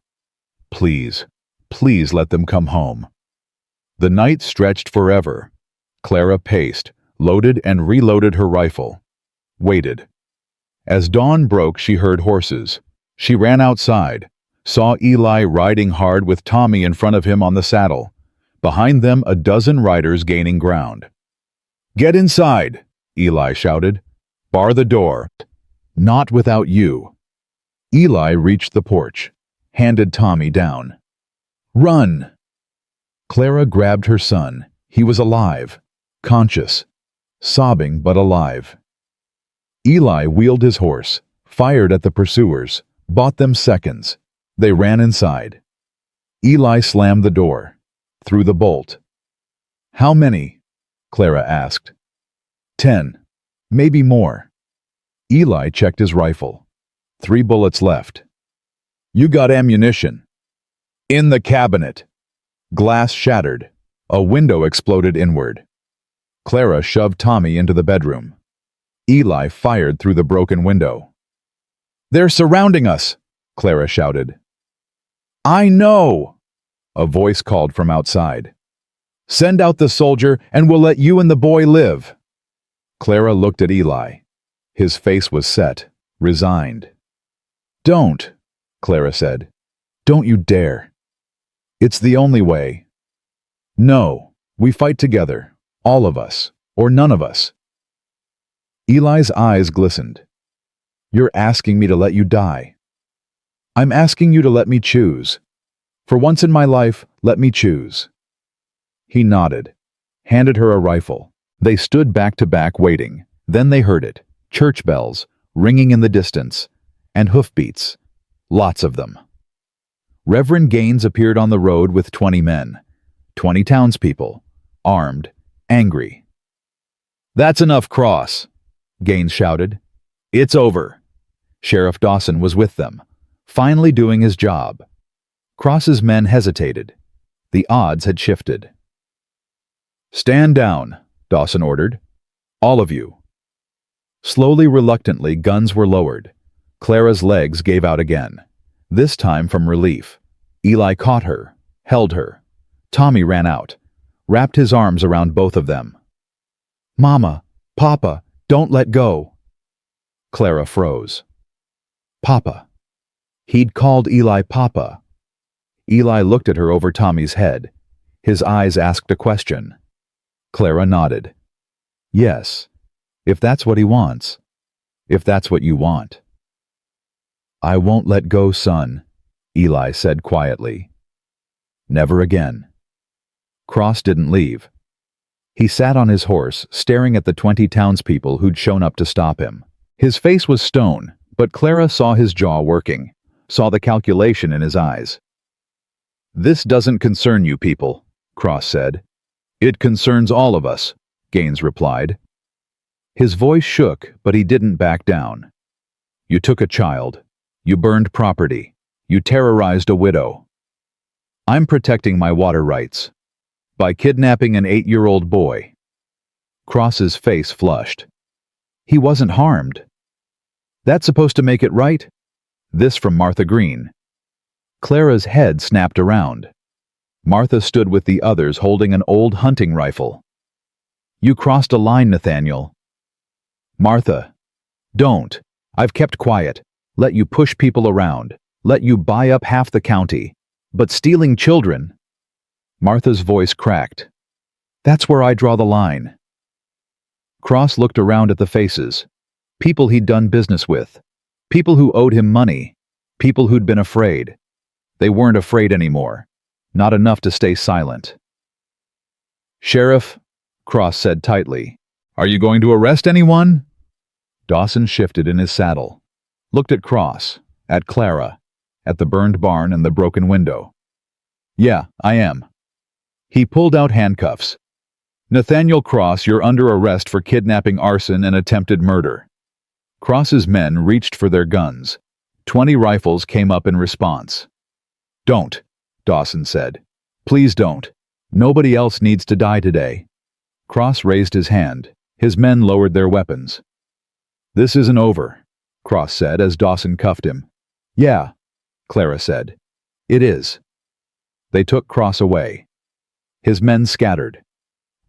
Please, please let them come home. The night stretched forever. Clara paced, loaded and reloaded her rifle. Waited. As dawn broke, she heard horses. She ran outside, saw Eli riding hard with Tommy in front of him on the saddle. Behind them, a dozen riders gaining ground. Get inside, Eli shouted. Bar the door. Not without you. Eli reached the porch, handed Tommy down. Run! Clara grabbed her son. He was alive, conscious, sobbing but alive. Eli wheeled his horse, fired at the pursuers, bought them seconds. They ran inside. Eli slammed the door, threw the bolt. How many? Clara asked. 10, maybe more. Eli checked his rifle. 3 bullets left. You got ammunition. In the cabinet. Glass shattered. A window exploded inward. Clara shoved Tommy into the bedroom. Eli fired through the broken window. They're surrounding us, Clara shouted. I know, a voice called from outside. Send out the soldier and we'll let you and the boy live. Clara looked at Eli. His face was set, resigned. Don't, Clara said. Don't you dare. It's the only way. No, we fight together, all of us, or none of us. Eli's eyes glistened. You're asking me to let you die. I'm asking you to let me choose. For once in my life, let me choose. He nodded, handed her a rifle. They stood back to back waiting. Then they heard it, church bells, ringing in the distance, and hoofbeats, lots of them. Reverend Gaines appeared on the road with 20 men, 20 townspeople, armed, angry. That's enough, Cross, Gaines shouted. It's over. Sheriff Dawson was with them, finally doing his job. Cross's men hesitated. The odds had shifted. Stand down, Dawson ordered. All of you. Slowly, reluctantly, guns were lowered. Clara's legs gave out again, this time from relief. Eli caught her, held her. Tommy ran out, wrapped his arms around both of them. Mama, Papa, don't let go. Clara froze. Papa. He'd called Eli Papa. Eli looked at her over Tommy's head. His eyes asked a question. Clara nodded. Yes, if that's what he wants. If that's what you want. I won't let go, son, Eli said quietly. Never again. Cross didn't leave. He sat on his horse, staring at the 20 townspeople who'd shown up to stop him. His face was stone, but Clara saw his jaw working, saw the calculation in his eyes. This doesn't concern you people, Cross said. It concerns all of us, Gaines replied. His voice shook, but he didn't back down. You took a child. You burned property. You terrorized a widow. I'm protecting my water rights. By kidnapping an 8-year-old boy. Cross's face flushed. He wasn't harmed. That's supposed to make it right? This from Martha Green. Clara's head snapped around. Martha stood with the others holding an old hunting rifle. You crossed a line, Nathaniel. Martha. Don't. I've kept quiet. Let you push people around. Let you buy up half the county. But stealing children... Martha's voice cracked. That's where I draw the line. Cross looked around at the faces. People he'd done business with. People who owed him money. People who'd been afraid. They weren't afraid anymore. Not enough to stay silent. Sheriff, Cross said tightly, Are you going to arrest anyone? Dawson shifted in his saddle, looked at Cross, at Clara, at the burned barn and the broken window. Yeah, I am. He pulled out handcuffs. Nathaniel Cross, you're under arrest for kidnapping, arson, and attempted murder. Cross's men reached for their guns. 20 rifles came up in response. Don't, Dawson said. Please don't. Nobody else needs to die today. Cross raised his hand. His men lowered their weapons. This isn't over, Cross said as Dawson cuffed him. Yeah, Clara said. It is. They took Cross away. His men scattered.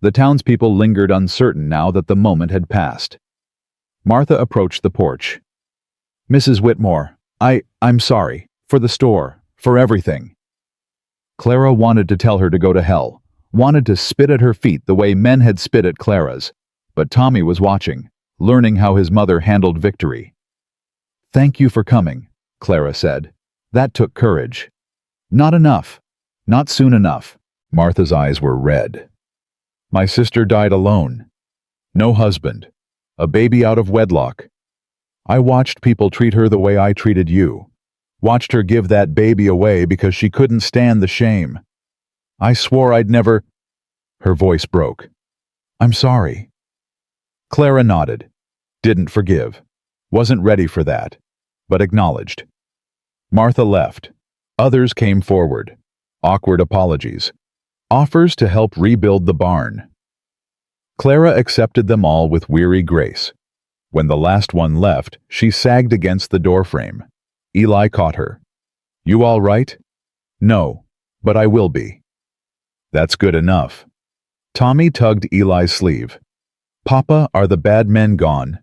The townspeople lingered uncertain now that the moment had passed. Martha approached the porch. Mrs. Whitmore, I'm sorry. For the store. For everything. Clara wanted to tell her to go to hell, wanted to spit at her feet the way men had spit at Clara's, but Tommy was watching, learning how his mother handled victory. Thank you for coming, Clara said. That took courage. Not enough. Not soon enough. Martha's eyes were red. My sister died alone. No husband. A baby out of wedlock. I watched people treat her the way I treated you. Watched her give that baby away because she couldn't stand the shame. I swore I'd never... Her voice broke. I'm sorry. Clara nodded. Didn't forgive. Wasn't ready for that, but acknowledged. Martha left. Others came forward. Awkward apologies. Offers to help rebuild the barn. Clara accepted them all with weary grace. When the last one left, she sagged against the doorframe. Eli caught her. You all right? No, but I will be. That's good enough. Tommy tugged Eli's sleeve. Papa, are the bad men gone?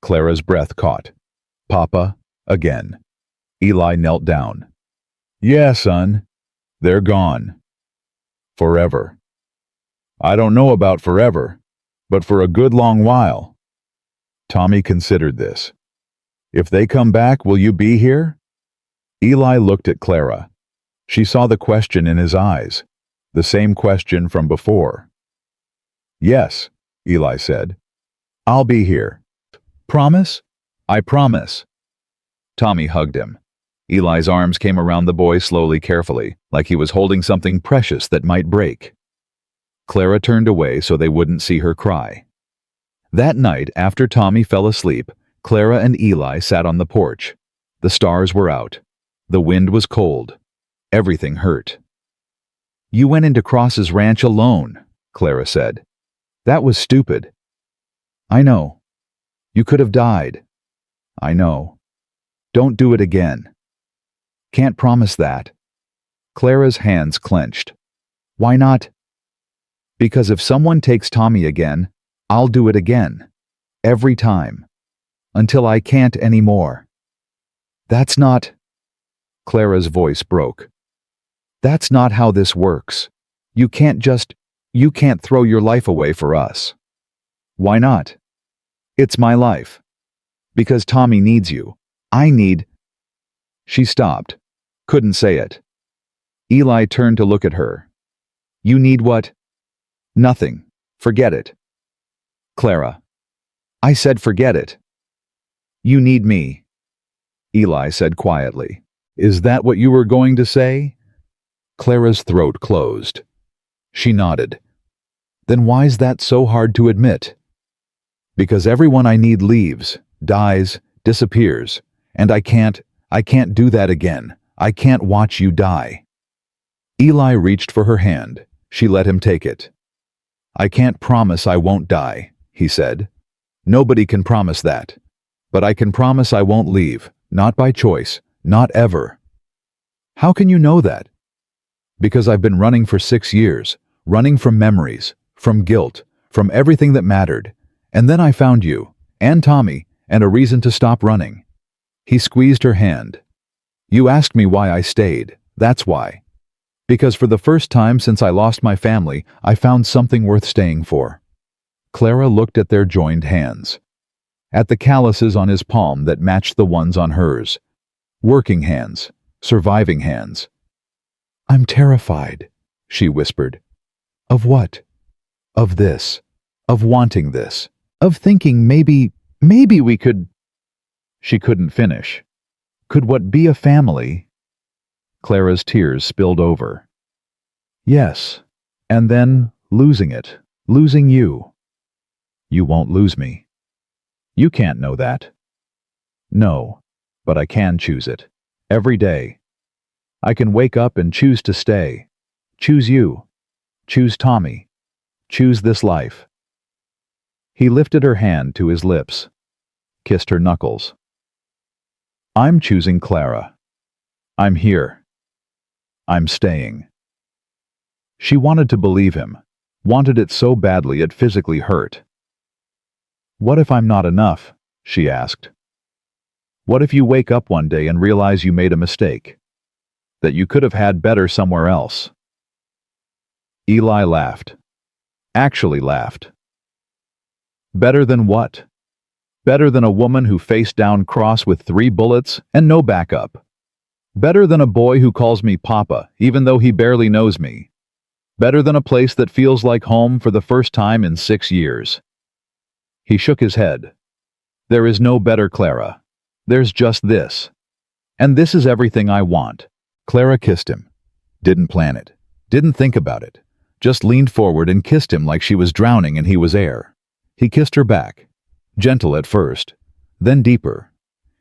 Clara's breath caught. Papa, again. Eli knelt down. Yeah, son. They're gone. Forever. I don't know about forever, but for a good long while. Tommy considered this. If they come back, will you be here? Eli looked at Clara. She saw the question in his eyes, the same question from before. Yes, Eli said. I'll be here. Promise? I promise. Tommy hugged him. Eli's arms came around the boy slowly, carefully, like he was holding something precious that might break. Clara turned away so they wouldn't see her cry. That night, after Tommy fell asleep, Clara and Eli sat on the porch. The stars were out. The wind was cold. Everything hurt. You went into Cross's ranch alone, Clara said. That was stupid. I know. You could have died. I know. Don't do it again. Can't promise that. Clara's hands clenched. Why not? Because if someone takes Tommy again, I'll do it again. Every time. Until I can't anymore. That's not... Clara's voice broke. That's not how this works. You can't throw your life away for us. Why not? It's my life. Because Tommy needs you. I need... She stopped. Couldn't say it. Eli turned to look at her. You need what? Nothing. Forget it. Clara. I said forget it. You need me. Eli said quietly. Is that what you were going to say? Clara's throat closed. She nodded. Then why's that so hard to admit? Because everyone I need leaves, dies, disappears, and I can't do that again. I can't watch you die. Eli reached for her hand. She let him take it. I can't promise I won't die, he said. Nobody can promise that. But I can promise I won't leave, not by choice, not ever. How can you know that? Because I've been running for 6 years, running from memories, from guilt, from everything that mattered. And then I found you, and Tommy, and a reason to stop running. He squeezed her hand. You asked me why I stayed, that's why. Because for the first time since I lost my family, I found something worth staying for. Clara looked at their joined hands. At the calluses on his palm that matched the ones on hers. Working hands, surviving hands. I'm terrified, she whispered. Of what? Of this. Of wanting this. Of thinking maybe we could. She couldn't finish. Could what be a family? Clara's tears spilled over. Yes, and then losing it, losing you. You won't lose me. You can't know that. No, but I can choose it. Every day. I can wake up and choose to stay. Choose you. Choose Tommy. Choose this life. He lifted her hand to his lips, kissed her knuckles. I'm choosing Clara. I'm here. I'm staying. She wanted to believe him, wanted it so badly it physically hurt. What if I'm not enough? She asked. What if you wake up one day and realize you made a mistake? That you could have had better somewhere else? Eli laughed. Actually laughed. Better than what? Better than a woman who faced down Cross with 3 bullets and no backup. Better than a boy who calls me Papa, even though he barely knows me. Better than a place that feels like home for the first time in 6 years. He shook his head. There is no better, Clara. There's just this. And this is everything I want. Clara kissed him. Didn't plan it. Didn't think about it. Just leaned forward and kissed him like she was drowning and he was air. He kissed her back. Gentle at first, then deeper.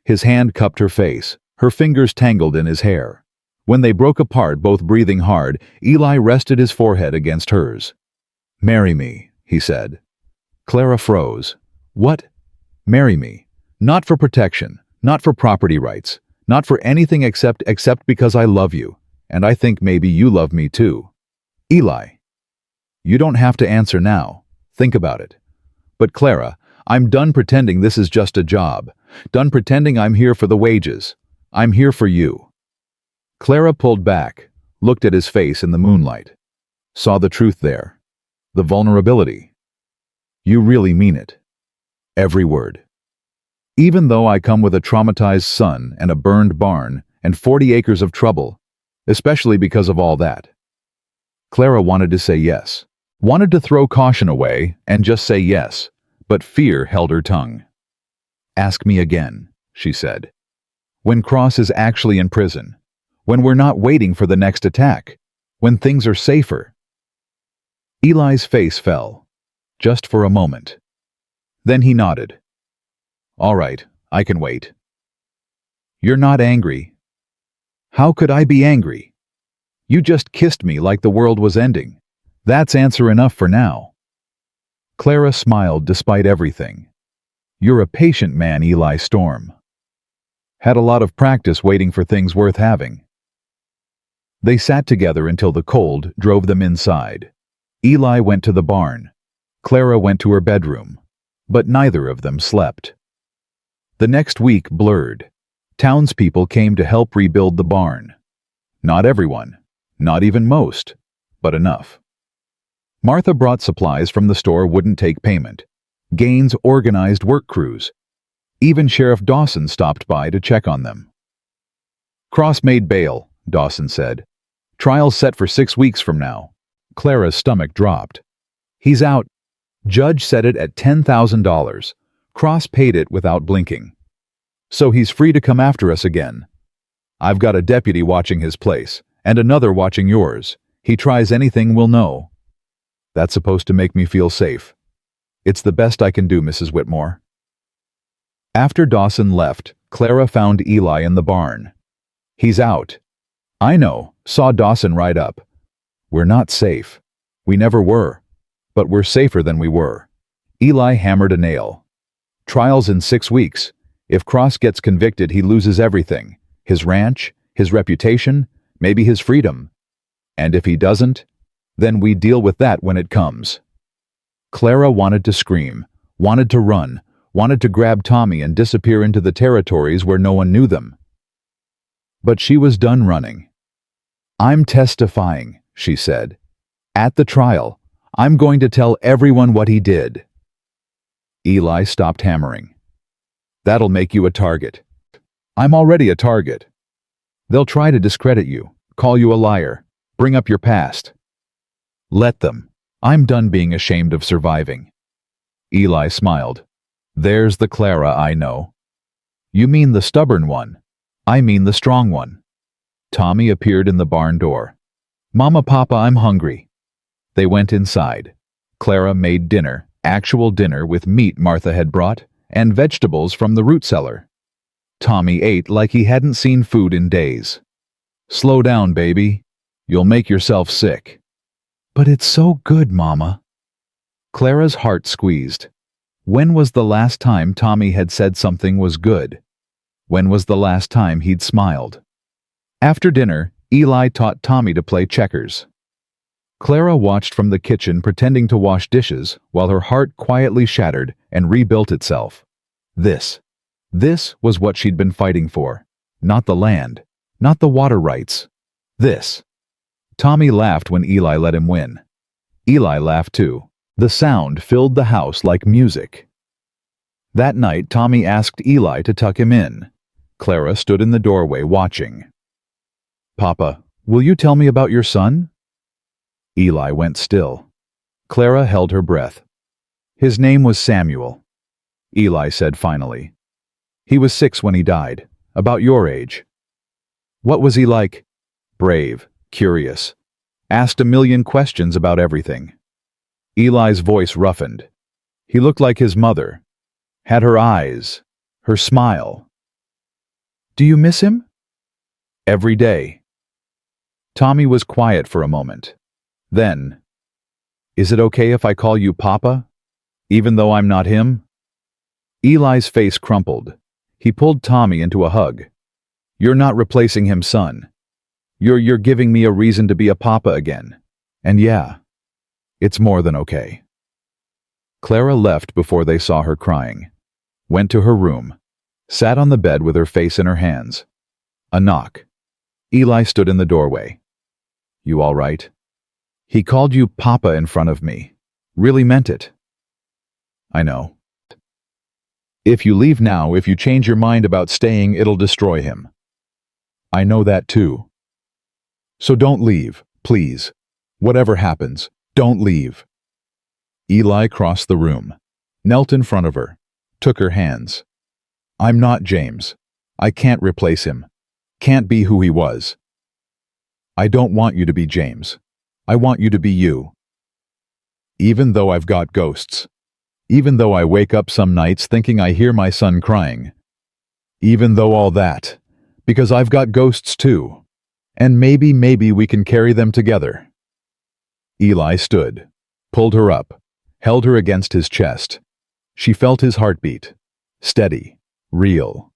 His hand cupped her face, her fingers tangled in his hair. When they broke apart, both breathing hard, Eli rested his forehead against hers. Marry me, he said. Clara froze. What? Marry me. Not for protection, not for property rights, not for anything except because I love you, and I think maybe you love me too. Eli. You don't have to answer now. Think about it. But Clara, I'm done pretending this is just a job. Done pretending I'm here for the wages. I'm here for you. Clara pulled back, looked at his face in the moonlight. Saw the truth there. The vulnerability. You really mean it. Every word. Even though I come with a traumatized son and a burned barn and 40 acres of trouble, especially because of all that. Clara wanted to say yes. Wanted to throw caution away and just say yes, but fear held her tongue. Ask me again, she said. When Cross is actually in prison, when we're not waiting for the next attack, when things are safer. Eli's face fell, just for a moment. Then he nodded. All right, I can wait. You're not angry. How could I be angry? You just kissed me like the world was ending. That's answer enough for now. Clara smiled despite everything. You're a patient man, Eli Storm. Had a lot of practice waiting for things worth having. They sat together until the cold drove them inside. Eli went to the barn. Clara went to her bedroom. But neither of them slept. The next week blurred. Townspeople came to help rebuild the barn. Not everyone, not even most, but enough. Martha brought supplies from the store wouldn't take payment. Gaines organized work crews. Even Sheriff Dawson stopped by to check on them. Cross made bail, Dawson said. Trial's set for 6 weeks from now. Clara's stomach dropped. He's out. Judge set it at $10,000. Cross paid it without blinking. So he's free to come after us again. I've got a deputy watching his place, and another watching yours. He tries anything, we'll know. That's supposed to make me feel safe. It's the best I can do, Mrs. Whitmore. After Dawson left, Clara found Eli in the barn. He's out. I know, saw Dawson ride up. We're not safe. We never were. But we're safer than we were. Eli hammered a nail. Trial's in 6 weeks. If Cross gets convicted, he loses everything. His ranch, his reputation, maybe his freedom. And if he doesn't, then we deal with that when it comes. Clara wanted to scream, wanted to run, wanted to grab Tommy and disappear into the territories where no one knew them. But she was done running. I'm testifying, she said. At the trial, I'm going to tell everyone what he did. Eli stopped hammering. That'll make you a target. I'm already a target. They'll try to discredit you, call you a liar, bring up your past. Let them. I'm done being ashamed of surviving. Eli smiled. There's the Clara I know. You mean the stubborn one. I mean the strong one. Tommy appeared in the barn door. Mama, Papa, I'm hungry. They went inside. Clara made dinner, actual dinner with meat Martha had brought, and vegetables from the root cellar. Tommy ate like he hadn't seen food in days. Slow down, baby. You'll make yourself sick. But it's so good, Mama. Clara's heart squeezed. When was the last time Tommy had said something was good? When was the last time he'd smiled? After dinner, Eli taught Tommy to play checkers. Clara watched from the kitchen pretending to wash dishes while her heart quietly shattered and rebuilt itself. This was what she'd been fighting for. Not the land, not the water rights. This. Tommy laughed when Eli let him win. Eli laughed too. The sound filled the house like music. That night, Tommy asked Eli to tuck him in. Clara stood in the doorway watching. Papa, will you tell me about your son? Eli went still. Clara held her breath. His name was Samuel. Eli said finally. He was 6 when he died, about your age. What was he like? Brave, curious. Asked a million questions about everything. Eli's voice roughened. He looked like his mother. Had her eyes, her smile. Do you miss him? Every day. Tommy was quiet for a moment. Then, is it okay if I call you Papa, even though I'm not him? Eli's face crumpled. He pulled Tommy into a hug. You're not replacing him, son. You're giving me a reason to be a papa again. And yeah, it's more than okay. Clara left before they saw her crying. Went to her room. Sat on the bed with her face in her hands. A knock. Eli stood in the doorway. You all right? He called you Papa in front of me. Really meant it. I know. If you leave now, if you change your mind about staying, it'll destroy him. I know that too. So don't leave, please. Whatever happens, don't leave. Eli crossed the room, knelt in front of her, took her hands. I'm not James. I can't replace him. Can't be who he was. I don't want you to be James. I want you to be you. Even though I've got ghosts. Even though I wake up some nights thinking I hear my son crying. Even though all that. Because I've got ghosts too. And maybe we can carry them together. Eli stood, pulled her up, held her against his chest. She felt his heartbeat. Steady, real.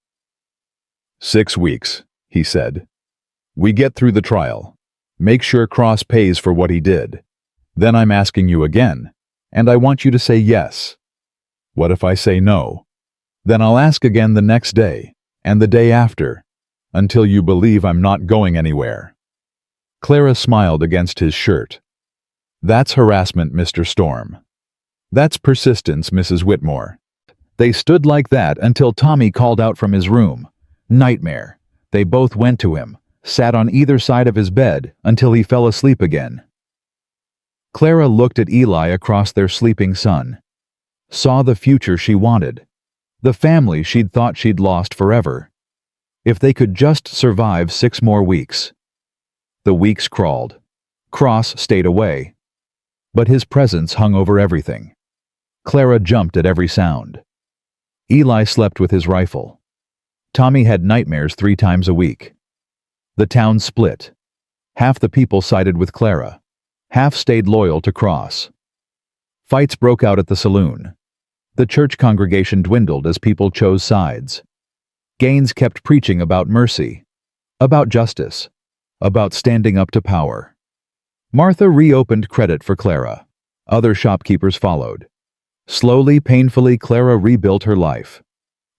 6 weeks, he said. We get through the trial. Make sure Cross pays for what he did. Then I'm asking you again, and I want you to say yes. What if I say no? Then I'll ask again the next day, and the day after, until you believe I'm not going anywhere. Clara smiled against his shirt. That's harassment, Mr. Storm. That's persistence, Mrs. Whitmore. They stood like that until Tommy called out from his room. Nightmare. They both went to him, sat on either side of his bed until he fell asleep again. Clara looked at Eli across their sleeping son. Saw the future she wanted. The family she'd thought she'd lost forever. If they could just survive 6 more weeks. The weeks crawled. Cross stayed away. But his presence hung over everything. Clara jumped at every sound. Eli slept with his rifle. Tommy had nightmares 3 times a week. The town split. Half the people sided with Clara. Half stayed loyal to Cross. Fights broke out at the saloon. The church congregation dwindled as people chose sides. Gaines kept preaching about mercy, about justice, about standing up to power. Martha reopened credit for Clara. Other shopkeepers followed. Slowly, painfully, Clara rebuilt her life.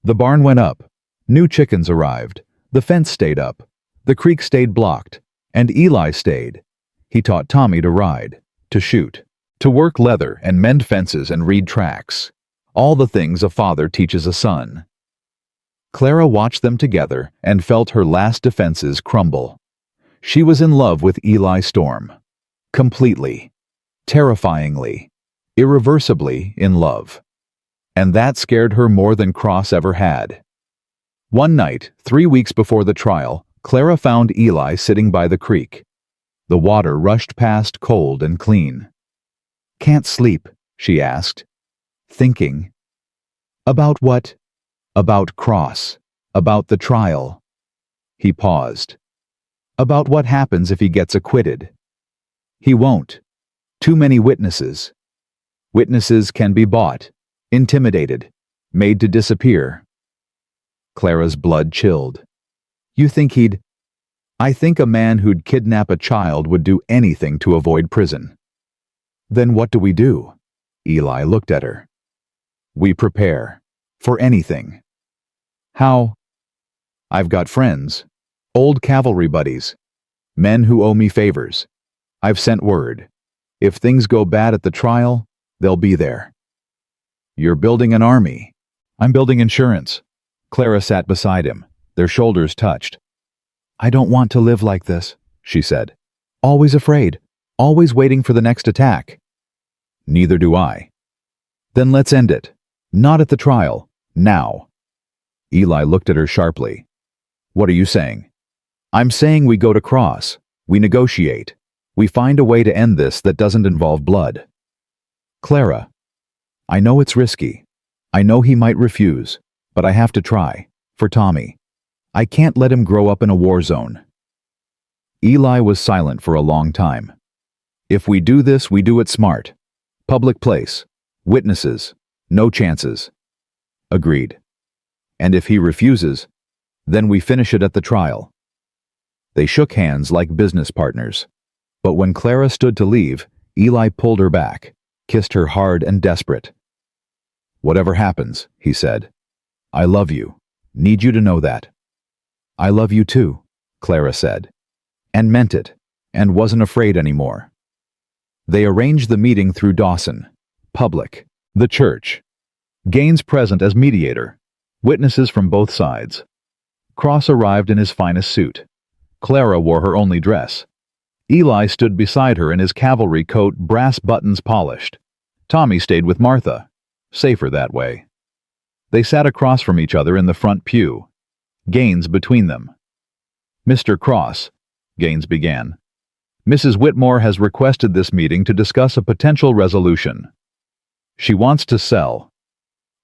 The barn went up. New chickens arrived. The fence stayed up. The creek stayed blocked. And Eli stayed. He taught Tommy to ride, to shoot, to work leather and mend fences and read tracts. All the things a father teaches a son. Clara watched them together and felt her last defenses crumble. She was in love with Eli Storm. Completely. Terrifyingly. Irreversibly in love. And that scared her more than Cross ever had. One night, 3 weeks before the trial, Clara found Eli sitting by the creek. The water rushed past cold and clean. "Can't sleep," she asked. "Thinking." "About what?" "About Cross. About the trial." He paused. "About what happens if he gets acquitted." "He won't. Too many witnesses. Witnesses can be bought, intimidated, made to disappear." Clara's blood chilled. "You think he'd—" "I think a man who'd kidnap a child would do anything to avoid prison." "Then what do we do?" Eli looked at her. "We prepare. For anything." "How?" "I've got friends. Old cavalry buddies. Men who owe me favors. I've sent word. If things go bad at the trial, they'll be there." "You're building an army." "I'm building insurance." Clara sat beside him. Their shoulders touched. "I don't want to live like this," she said. "Always afraid. Always waiting for the next attack." "Neither do I." "Then let's end it. Not at the trial. Now." Eli looked at her sharply. "What are you saying?" "I'm saying we go to Cross. We negotiate. We find a way to end this that doesn't involve blood." "Clara, I know it's risky. I know he might refuse, but I have to try. For Tommy. I can't let him grow up in a war zone." Eli was silent for a long time. "If we do this, we do it smart. Public place. Witnesses. No chances." "Agreed." "And if he refuses, then we finish it at the trial." They shook hands like business partners. But when Clara stood to leave, Eli pulled her back, kissed her hard and desperate. "Whatever happens," he said, "I love you. Need you to know that." "I love you too," Clara said, and meant it, and wasn't afraid anymore. They arranged the meeting through Dawson. Public. The church. Gaines present as mediator. Witnesses from both sides. Cross arrived in his finest suit. Clara wore her only dress. Eli stood beside her in his cavalry coat, brass buttons polished. Tommy stayed with Martha. Safer that way. They sat across from each other in the front pew. Gaines between them. "Mr. Cross," Gaines began, "Mrs. Whitmore has requested this meeting to discuss a potential resolution. She wants to sell."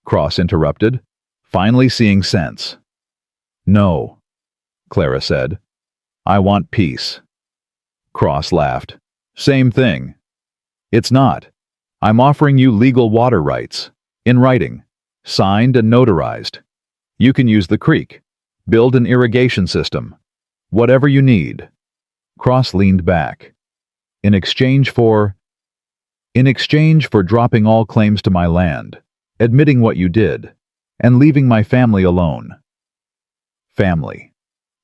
Cross interrupted, finally seeing sense. "No," Clara said. "I want peace." Cross laughed. "Same thing." "It's not. I'm offering you legal water rights. In writing. Signed and notarized. You can use the creek. Build an irrigation system. Whatever you need." Cross leaned back. In exchange for dropping all claims to my land, admitting what you did, and leaving my family alone." "Family,"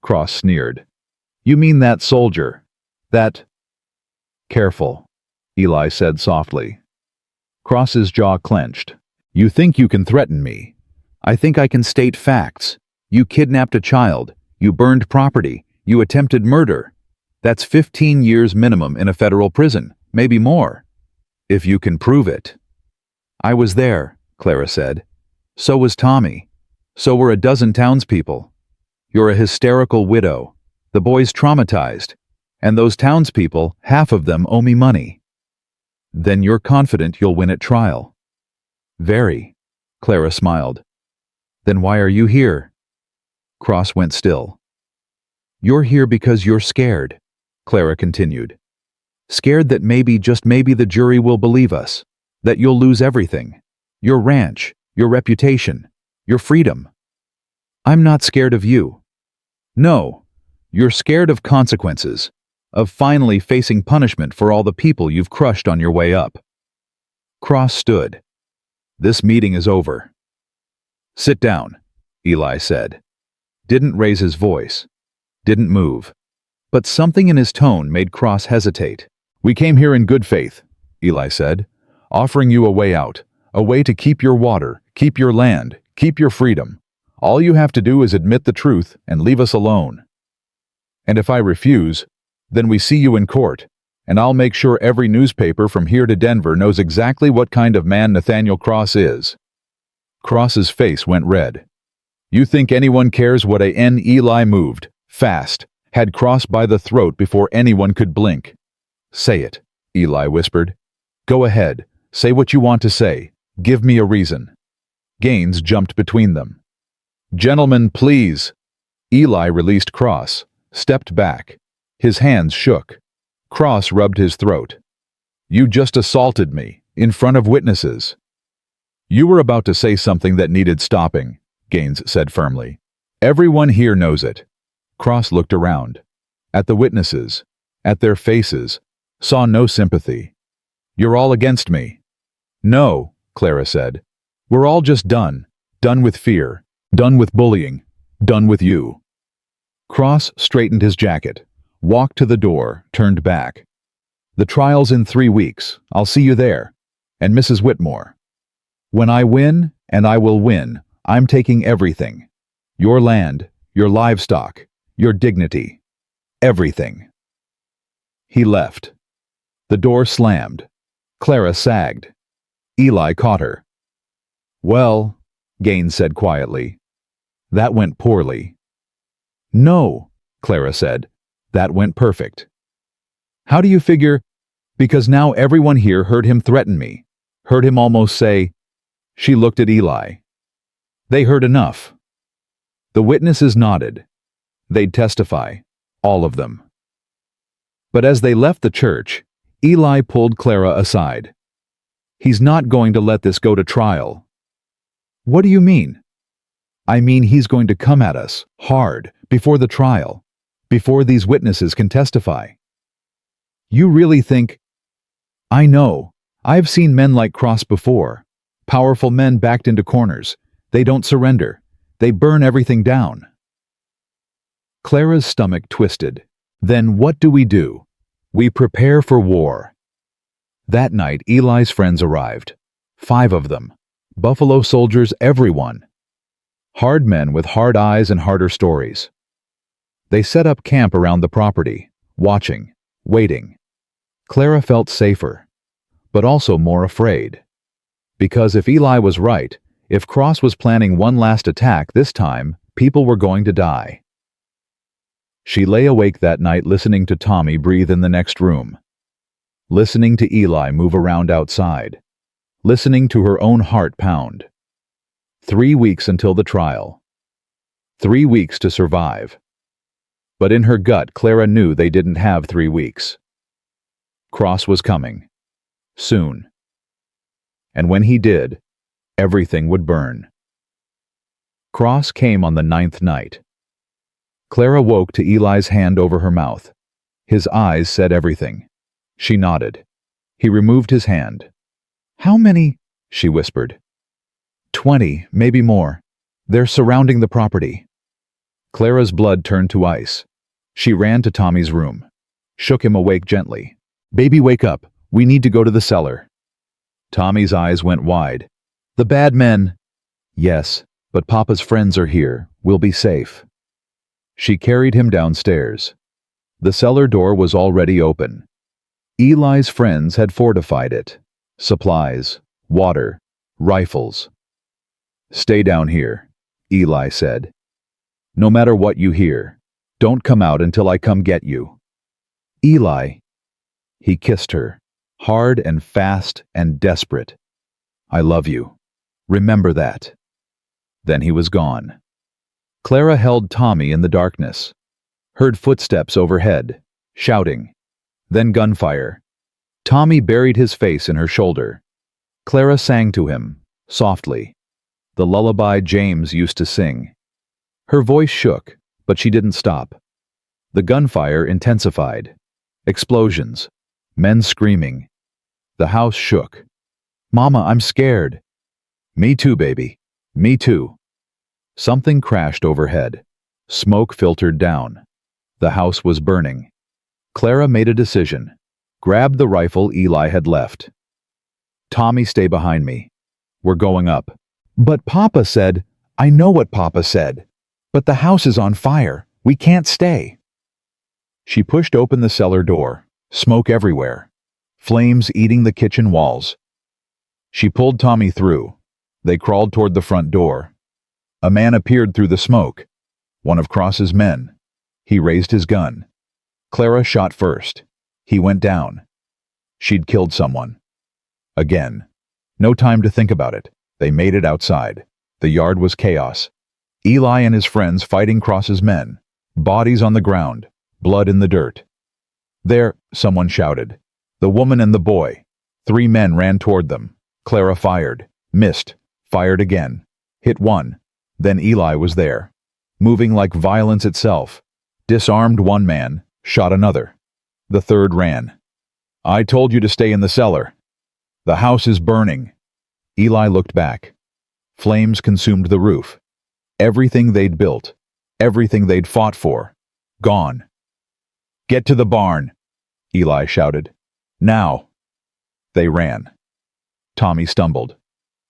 Cross sneered. "You mean that soldier? That—" "Careful," Eli said softly. Cross's jaw clenched. "You think you can threaten me. I think I can state facts. You kidnapped a child. You burned property. You attempted murder. That's 15 years minimum in a federal prison, maybe more. If you can prove it." "I was there," Clara said. "So was Tommy. So were a dozen townspeople. You're a hysterical widow. The boy's traumatized. And those townspeople, half of them owe me money." "Then you're confident you'll win at trial?" "Very," Clara smiled. "Then why are you here?" Cross went still. "You're here because you're scared," Clara continued. "Scared that maybe, just maybe, the jury will believe us. That you'll lose everything. Your ranch, your reputation, your freedom." "I'm not scared of you." "No, you're scared of consequences. Of finally facing punishment for all the people you've crushed on your way up." Cross stood. "This meeting is over." "Sit down," Eli said. Didn't raise his voice. Didn't move. But something in his tone made Cross hesitate. "We came here in good faith," Eli said, "offering you a way out, a way to keep your water, keep your land, keep your freedom. All you have to do is admit the truth and leave us alone. And if I refuse, then we see you in court, and I'll make sure every newspaper from here to Denver knows exactly what kind of man Nathaniel Cross is." Cross's face went red. You think anyone cares what Eli moved, fast, had Cross by the throat before anyone could blink. Say it, Eli whispered. Go ahead, say what you want to say. Give me a reason. Gaines jumped between them. Gentlemen, please. Eli released Cross, stepped back. His hands shook. Cross rubbed his throat. You just assaulted me, in front of witnesses. You were about to say something that needed stopping, Gaines said firmly. Everyone here knows it. Cross looked around. At the witnesses, at their faces, saw no sympathy. You're all against me. No, Clara said. We're all just done. Done with fear. Done with bullying. Done with you. Cross straightened his jacket, walked to the door, turned back. The trial's in 3 weeks. I'll see you there. And Mrs. Whitmore. When I win, and I will win, I'm taking everything. Your land, your livestock, your dignity. Everything. He left. The door slammed. Clara sagged. Eli caught her. Well, Gaines said quietly, that went poorly. No, Clara said, that went perfect. How do you figure? Because now everyone here heard him threaten me, heard him almost say. She looked at Eli. They heard enough. The witnesses nodded. They'd testify, all of them. But as they left the church, Eli pulled Clara aside. He's not going to let this go to trial. What do you mean? I mean he's going to come at us, hard, before the trial, before these witnesses can testify. You really think? I know. I've seen men like Cross before. Powerful men backed into corners. They don't surrender. They burn everything down. Clara's stomach twisted. Then what do? We prepare for war. That night, Eli's friends arrived. 5 of them. Buffalo soldiers, everyone. Hard men with hard eyes and harder stories. They set up camp around the property, watching, waiting. Clara felt safer, but also more afraid. Because if Eli was right, if Cross was planning one last attack this time, people were going to die. She lay awake that night listening to Tommy breathe in the next room, listening to Eli move around outside, listening to her own heart pound. 3 weeks until the trial. 3 weeks to survive. But in her gut, Clara knew they didn't have 3 weeks. Cross was coming. Soon. And when he did, everything would burn. Cross came on the 9th night. Clara woke to Eli's hand over her mouth. His eyes said everything. She nodded. He removed his hand. How many? She whispered. 20, maybe more. They're surrounding the property. Clara's blood turned to ice. She ran to Tommy's room, shook him awake gently. Baby, wake up. We need to go to the cellar. Tommy's eyes went wide. The bad men. Yes, but Papa's friends are here. We'll be safe. She carried him downstairs. The cellar door was already open. Eli's friends had fortified it. Supplies, water, rifles. Stay down here, Eli said. No matter what you hear, don't come out until I come get you. Eli. He kissed her, hard and fast and desperate. I love you. Remember that. Then he was gone. Clara held Tommy in the darkness, heard footsteps overhead, shouting, then gunfire. Tommy buried his face in her shoulder. Clara sang to him, softly, the lullaby James used to sing. Her voice shook, but she didn't stop. The gunfire intensified. Explosions. Men screaming. The house shook. Mama, I'm scared. Me too, baby. Me too. Something crashed overhead. Smoke filtered down. The house was burning. Clara made a decision. Grabbed the rifle Eli had left. Tommy, stay behind me. We're going up. But Papa said, I know what Papa said. But the house is on fire. We can't stay. She pushed open the cellar door. Smoke everywhere. Flames eating the kitchen walls. She pulled Tommy through. They crawled toward the front door. A man appeared through the smoke. One of Cross's men. He raised his gun. Clara shot first. He went down. She'd killed someone. Again. No time to think about it. They made it outside. The yard was chaos. Eli and his friends fighting Cross's men. Bodies on the ground. Blood in the dirt. There, someone shouted. The woman and the boy. 3 men ran toward them. Clara fired. Missed. Fired again. Hit one. Then Eli was there. Moving like violence itself. Disarmed one man. Shot another. The third ran. I told you to stay in the cellar. The house is burning. Eli looked back. Flames consumed the roof. Everything they'd built. Everything they'd fought for. Gone. Get to the barn, Eli shouted. Now. They ran. Tommy stumbled.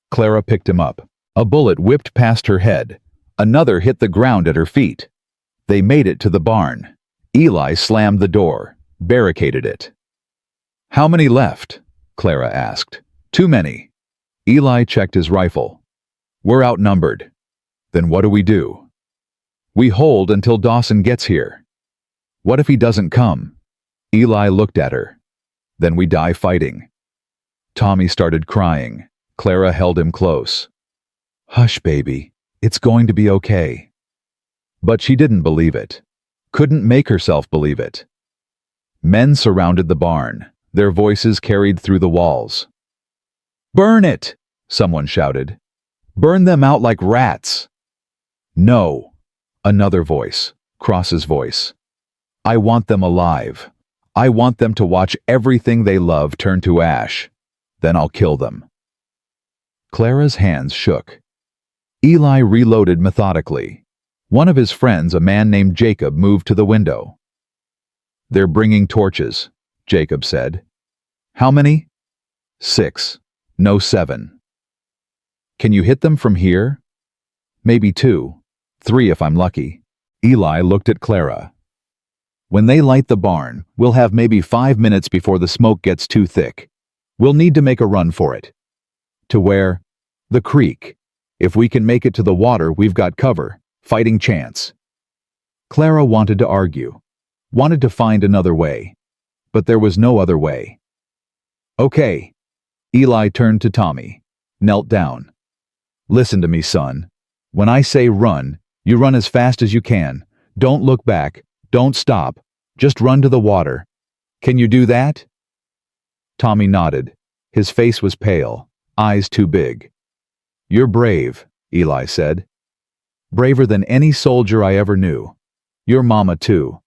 Clara picked him up. A bullet whipped past her head. Another hit the ground at her feet. They made it to the barn. Eli slammed the door, barricaded it. How many left? Clara asked. Too many. Eli checked his rifle. We're outnumbered. Then what do? We hold until Dawson gets here. What if he doesn't come? Eli looked at her. Then we die fighting. Tommy started crying. Clara held him close. Hush, baby. It's going to be okay. But she didn't believe it. Couldn't make herself believe it. Men surrounded the barn. Their voices carried through the walls. Burn it! Someone shouted. Burn them out like rats. No. Another voice. Cross's voice. I want them alive. I want them to watch everything they love turn to ash. Then I'll kill them. Clara's hands shook. Eli reloaded methodically. One of his friends, a man named Jacob, moved to the window. They're bringing torches, Jacob said. How many? 6. No, 7. Can you hit them from here? Maybe 2. 3 if I'm lucky. Eli looked at Clara. When they light the barn, we'll have maybe 5 minutes before the smoke gets too thick. We'll need to make a run for it. To where? The creek. If we can make it to the water, we've got cover. Fighting chance. Clara wanted to argue. Wanted to find another way. But there was no other way. Okay. Eli turned to Tommy. Knelt down. Listen to me, son. When I say run, you run as fast as you can. Don't look back. Don't stop. Just run to the water. Can you do that? Tommy nodded. His face was pale, eyes too big. You're brave, Eli said. Braver than any soldier I ever knew. Your mama, too.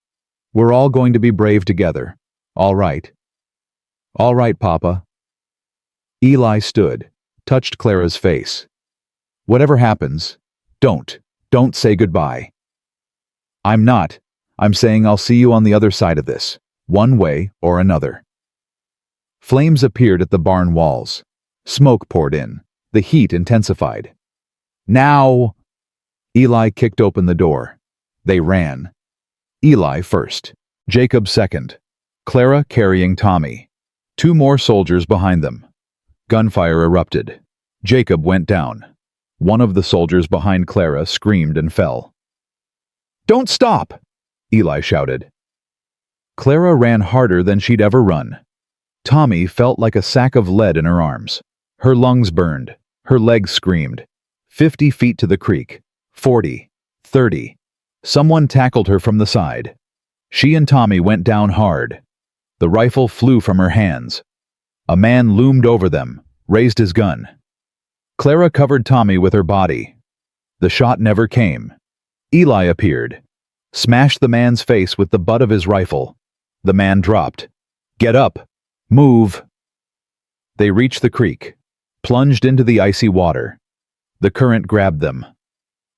We're all going to be brave together. All right. All right, Papa. Eli stood, touched Clara's face. Whatever happens, don't say goodbye. I'm saying I'll see you on the other side of this, one way or another. Flames appeared at the barn walls. Smoke poured in. The heat intensified. Now! Eli kicked open the door. They ran. Eli first. Jacob second. Clara carrying Tommy. 2 more soldiers behind them. Gunfire erupted. Jacob went down. One of the soldiers behind Clara screamed and fell. Don't stop! Eli shouted. Clara ran harder than she'd ever run. Tommy felt like a sack of lead in her arms. Her lungs burned. Her legs screamed. 50 feet to the creek. 40. 30. Someone tackled her from the side. She and Tommy went down hard. The rifle flew from her hands. A man loomed over them, raised his gun. Clara covered Tommy with her body. The shot never came. Eli appeared. Smashed the man's face with the butt of his rifle. The man dropped. Get up! Move! They reached the creek. Plunged into the icy water. The current grabbed them.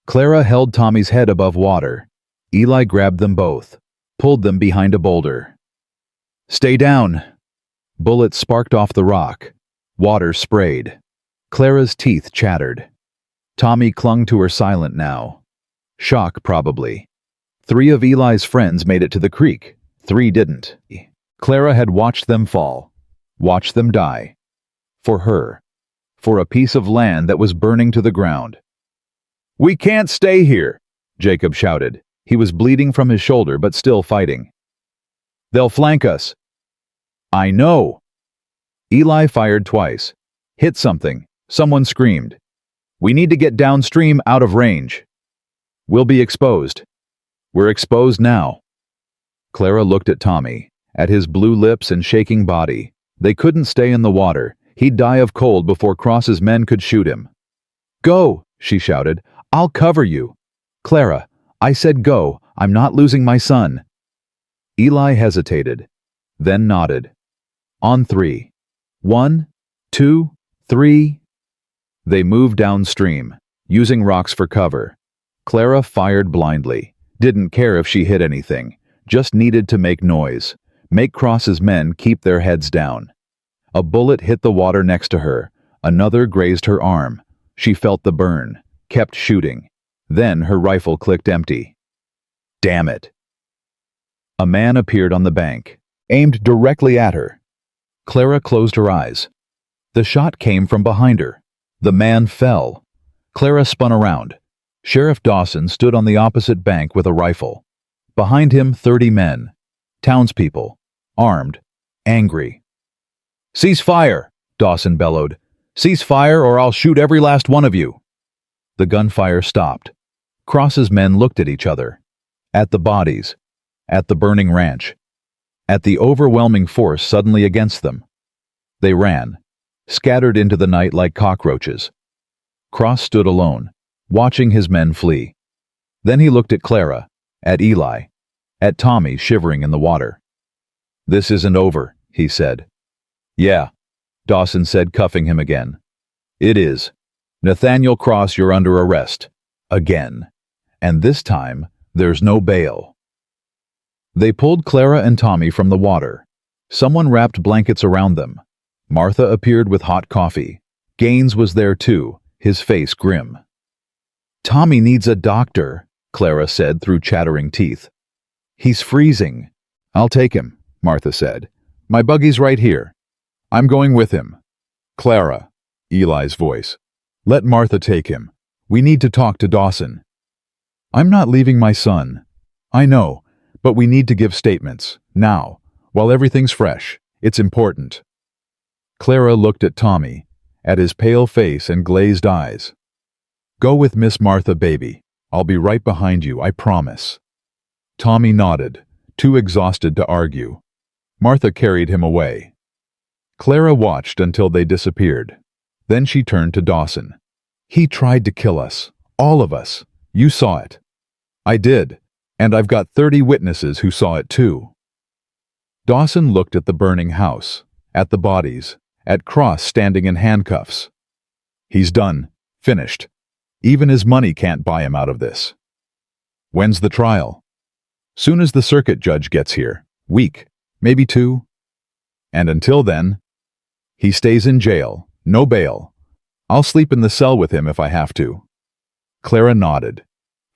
Clara held Tommy's head above water. Eli grabbed them both. Pulled them behind a boulder. Stay down! Bullets sparked off the rock. Water sprayed. Clara's teeth chattered. Tommy clung to her silent now. Shock, probably. 3 of Eli's friends made it to the creek. 3 didn't. Clara had watched them fall. Watched them die. For her. for a piece of land that was burning to the ground. "We can't stay here," Jacob shouted. He was bleeding from his shoulder but still fighting. "They'll flank us." "I know." Eli fired twice. Hit something. Someone screamed. "We need to get downstream out of range. We'll be exposed." "We're exposed now." Clara looked at Tommy, at his blue lips and shaking body. They couldn't stay in the water. He'd die of cold before Cross's men could shoot him. "Go," she shouted. "I'll cover you." "Clara, I said go. I'm not losing my son." Eli hesitated, then nodded. "On 3. 1, 2, 3. They moved downstream, using rocks for cover. Clara fired blindly, didn't care if she hit anything, just needed to make noise, make Cross's men keep their heads down. A bullet hit the water next to her, another grazed her arm. She felt the burn, kept shooting. Then her rifle clicked empty. Damn it. A man appeared on the bank, aimed directly at her. Clara closed her eyes. The shot came from behind her. The man fell. Clara spun around. Sheriff Dawson stood on the opposite bank with a rifle. Behind him, 30 men. Townspeople. Armed. Angry. "Cease fire!" Dawson bellowed. "Cease fire or I'll shoot every last one of you." The gunfire stopped. Cross's men looked at each other. At the bodies. At the burning ranch. At the overwhelming force suddenly against them. They ran, scattered into the night like cockroaches. Cross stood alone, watching his men flee. Then he looked at Clara, at Eli, at Tommy shivering in the water. "This isn't over," he said. "Yeah," Dawson said, cuffing him again. "It is. Nathaniel Cross, you're under arrest. Again. And this time, there's no bail." They pulled Clara and Tommy from the water. Someone wrapped blankets around them. Martha appeared with hot coffee. Gaines was there too, his face grim. "Tommy needs a doctor," Clara said through chattering teeth. "He's freezing." "I'll take him," Martha said. "My buggy's right here. I'm going with him." "Clara," Eli's voice. "Let Martha take him. We need to talk to Dawson." "I'm not leaving my son." "I know, but we need to give statements, now, while everything's fresh. It's important." Clara looked at Tommy, at his pale face and glazed eyes. "Go with Miss Martha, baby. I'll be right behind you, I promise." Tommy nodded, too exhausted to argue. Martha carried him away. Clara watched until they disappeared. Then she turned to Dawson. "He tried to kill us. All of us. You saw it." "I did. And I've got 30 witnesses who saw it too." Dawson looked at the burning house, at the bodies, at Cross standing in handcuffs. "He's done. Finished. Even his money can't buy him out of this." "When's the trial?" "Soon as the circuit judge gets here. Week. Maybe 2. And until then, he stays in jail. No bail. I'll sleep in the cell with him if I have to." Clara nodded,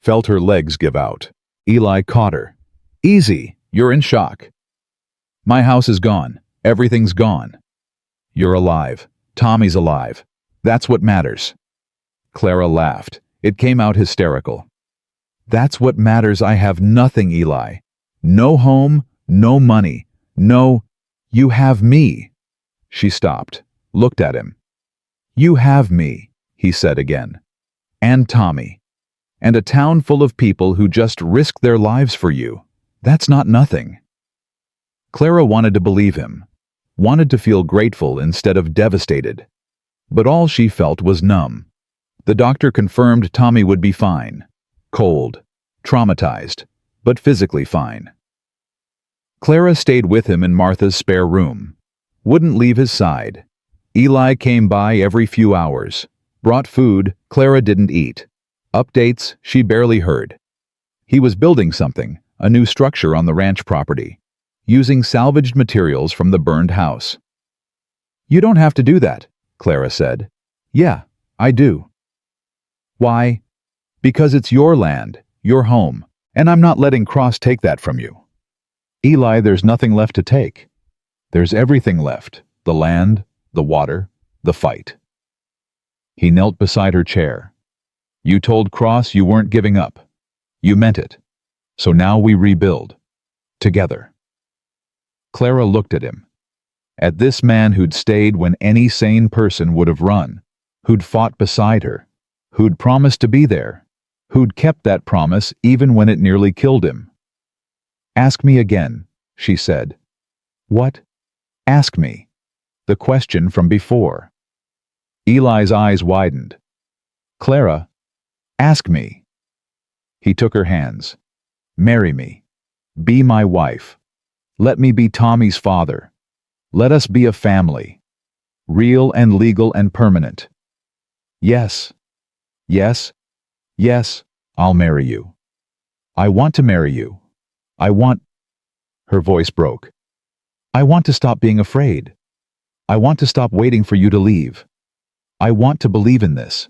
felt her legs give out. Eli caught her. "Easy. You're in shock." "My house is gone. Everything's gone." "You're alive. Tommy's alive. That's what matters." Clara laughed. It came out hysterical. "That's what matters. I have nothing, Eli. No home, no money, no... You have me." She stopped, looked at him. "You have me," he said again. "And Tommy. And a town full of people who just risked their lives for you. That's not nothing." Clara wanted to believe him, wanted to feel grateful instead of devastated. But all she felt was numb. The doctor confirmed Tommy would be fine. Cold, traumatized, but physically fine. Clara stayed with him in Martha's spare room. Wouldn't leave his side. Eli came by every few hours. Brought food Clara didn't eat. Updates she barely heard. He was building something, a new structure on the ranch property, using salvaged materials from the burned house. "You don't have to do that," Clara said. "Yeah, I do." "Why?" "Because it's your land, your home, and I'm not letting Cross take that from you." "Eli, there's nothing left to take. There's everything left, the land, the water, the fight." He knelt beside her chair. You told Cross you weren't giving up. You meant it. So now we rebuild. Together. Clara looked at him. At this man who'd stayed when any sane person would have run, who'd fought beside her, who'd promised to be there, who'd kept that promise even when it nearly killed him. Ask me again, she said. What? Ask me. The question from before. Eli's eyes widened. Clara, ask me. He took her hands. Marry me. Be my wife. Let me be Tommy's father. Let us be a family. Real and legal and permanent. Yes. Yes. Yes, I'll marry you. I want to marry you. I want... Her voice broke. I want to stop being afraid. I want to stop waiting for you to leave. I want to believe in this.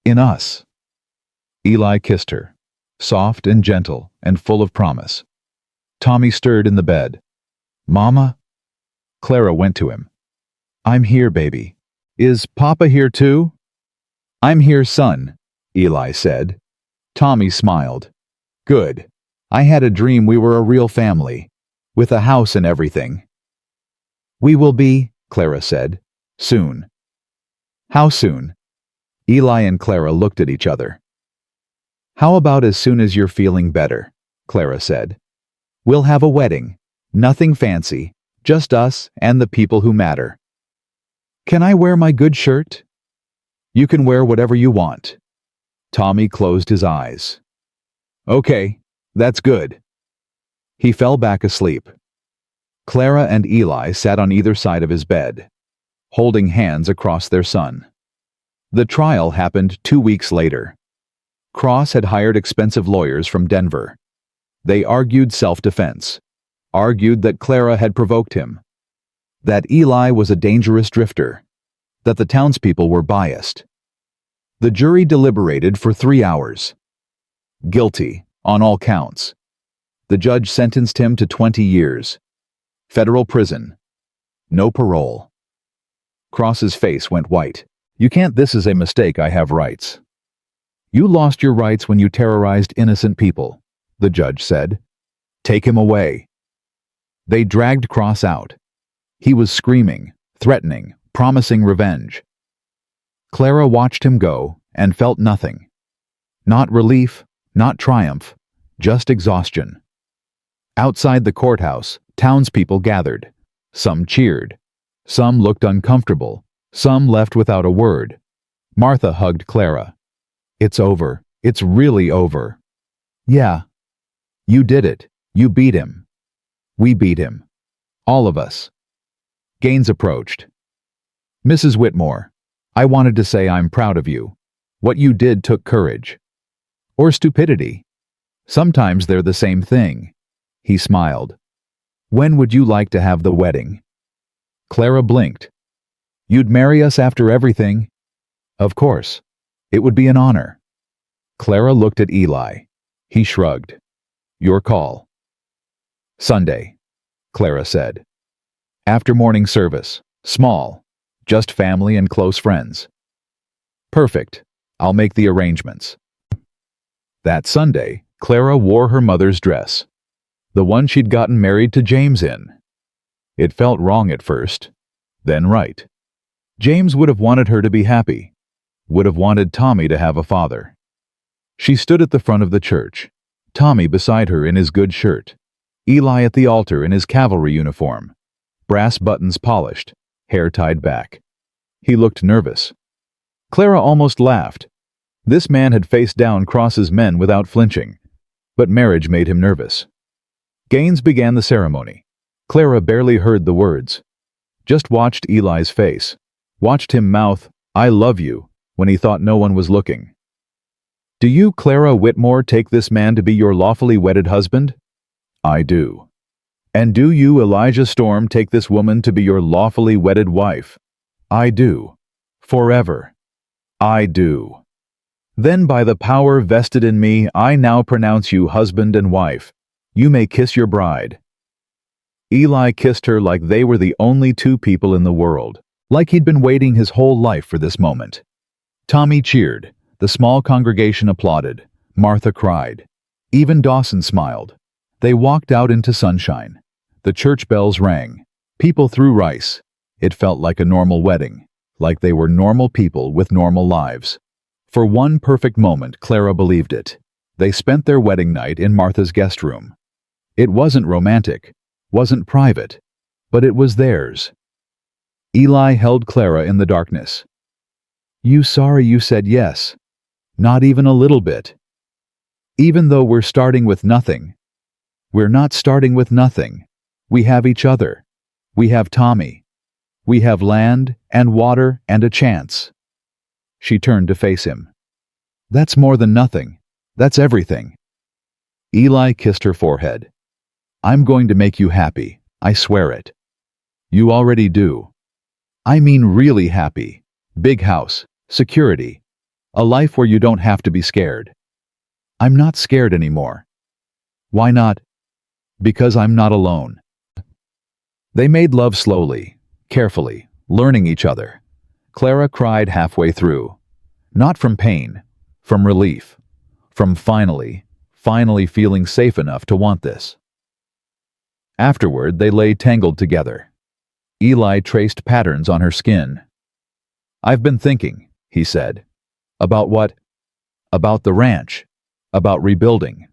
In us. Eli kissed her, soft and gentle and full of promise. Tommy stirred in the bed. Mama? Clara went to him. I'm here, baby. Is Papa here too? I'm here, son, Eli said. Tommy smiled. Good. I had a dream we were a real family, with a house and everything. We will be, Clara said, soon. How soon? Eli and Clara looked at each other. How about as soon as you're feeling better, Clara said. We'll have a wedding. Nothing fancy, just us and the people who matter. Can I wear my good shirt? You can wear whatever you want. Tommy closed his eyes. Okay, that's good. He fell back asleep. Clara and Eli sat on either side of his bed, holding hands across their son. The trial happened 2 weeks later. Cross had hired expensive lawyers from Denver. They argued self-defense, argued that Clara had provoked him, that Eli was a dangerous drifter, that the townspeople were biased. The jury deliberated for 3 hours. Guilty, on all counts. The judge sentenced him to 20 years. Federal prison. No parole. Cross's face went white. You can't. This is a mistake. I have rights. You lost your rights when you terrorized innocent people, the judge said. Take him away. They dragged Cross out. He was screaming, threatening, promising revenge. Clara watched him go and felt nothing. Not relief, not triumph, just exhaustion. Outside the courthouse, townspeople gathered. Some cheered. Some looked uncomfortable. Some left without a word. Martha hugged Clara. It's over. It's really over. Yeah. You did it. You beat him. We beat him. All of us. Gaines approached. Mrs. Whitmore, I wanted to say I'm proud of you. What you did took courage. Or stupidity. Sometimes they're the same thing. He smiled. When would you like to have the wedding? Clara blinked. You'd marry us after everything? Of course. It would be an honor. Clara looked at Eli. He shrugged. Your call. Sunday, Clara said. After morning service. Small. Just family and close friends. Perfect. I'll make the arrangements. That Sunday, Clara wore her mother's dress. The one she'd gotten married to James in. It felt wrong at first, then right. James would have wanted her to be happy, would have wanted Tommy to have a father. She stood at the front of the church, Tommy beside her in his good shirt, Eli at the altar in his cavalry uniform, brass buttons polished, hair tied back. He looked nervous. Clara almost laughed. This man had faced down Cross's men without flinching, but marriage made him nervous. Gaines began the ceremony. Clara barely heard the words. Just watched Eli's face. Watched him mouth, I love you, when he thought no one was looking. Do you, Clara Whitmore, take this man to be your lawfully wedded husband? I do. And do you, Elijah Storm, take this woman to be your lawfully wedded wife? I do. Forever. I do. Then by the power vested in me, I now pronounce you husband and wife. You may kiss your bride. Eli kissed her like they were the only two people in the world, like he'd been waiting his whole life for this moment. Tommy cheered. The small congregation applauded. Martha cried. Even Dawson smiled. They walked out into sunshine. The church bells rang. People threw rice. It felt like a normal wedding, like they were normal people with normal lives. For one perfect moment, Clara believed it. They spent their wedding night in Martha's guest room. It wasn't romantic, wasn't private, but it was theirs. Eli held Clara in the darkness. "You sorry you said yes?" "Not even a little bit. Even though we're starting with nothing." "We're not starting with nothing. We have each other. We have Tommy. We have land and water and a chance." She turned to face him. "That's more than nothing. That's everything." Eli kissed her forehead. "I'm going to make you happy, I swear it." "You already do." "I mean really happy. Big house, security, a life where you don't have to be scared." "I'm not scared anymore." "Why not?" "Because I'm not alone." They made love slowly, carefully, learning each other. Clara cried halfway through. Not from pain, from relief, from finally feeling safe enough to want this. Afterward, they lay tangled together. Eli traced patterns on her skin. "I've been thinking," he said. "About what?" "About the ranch. About rebuilding."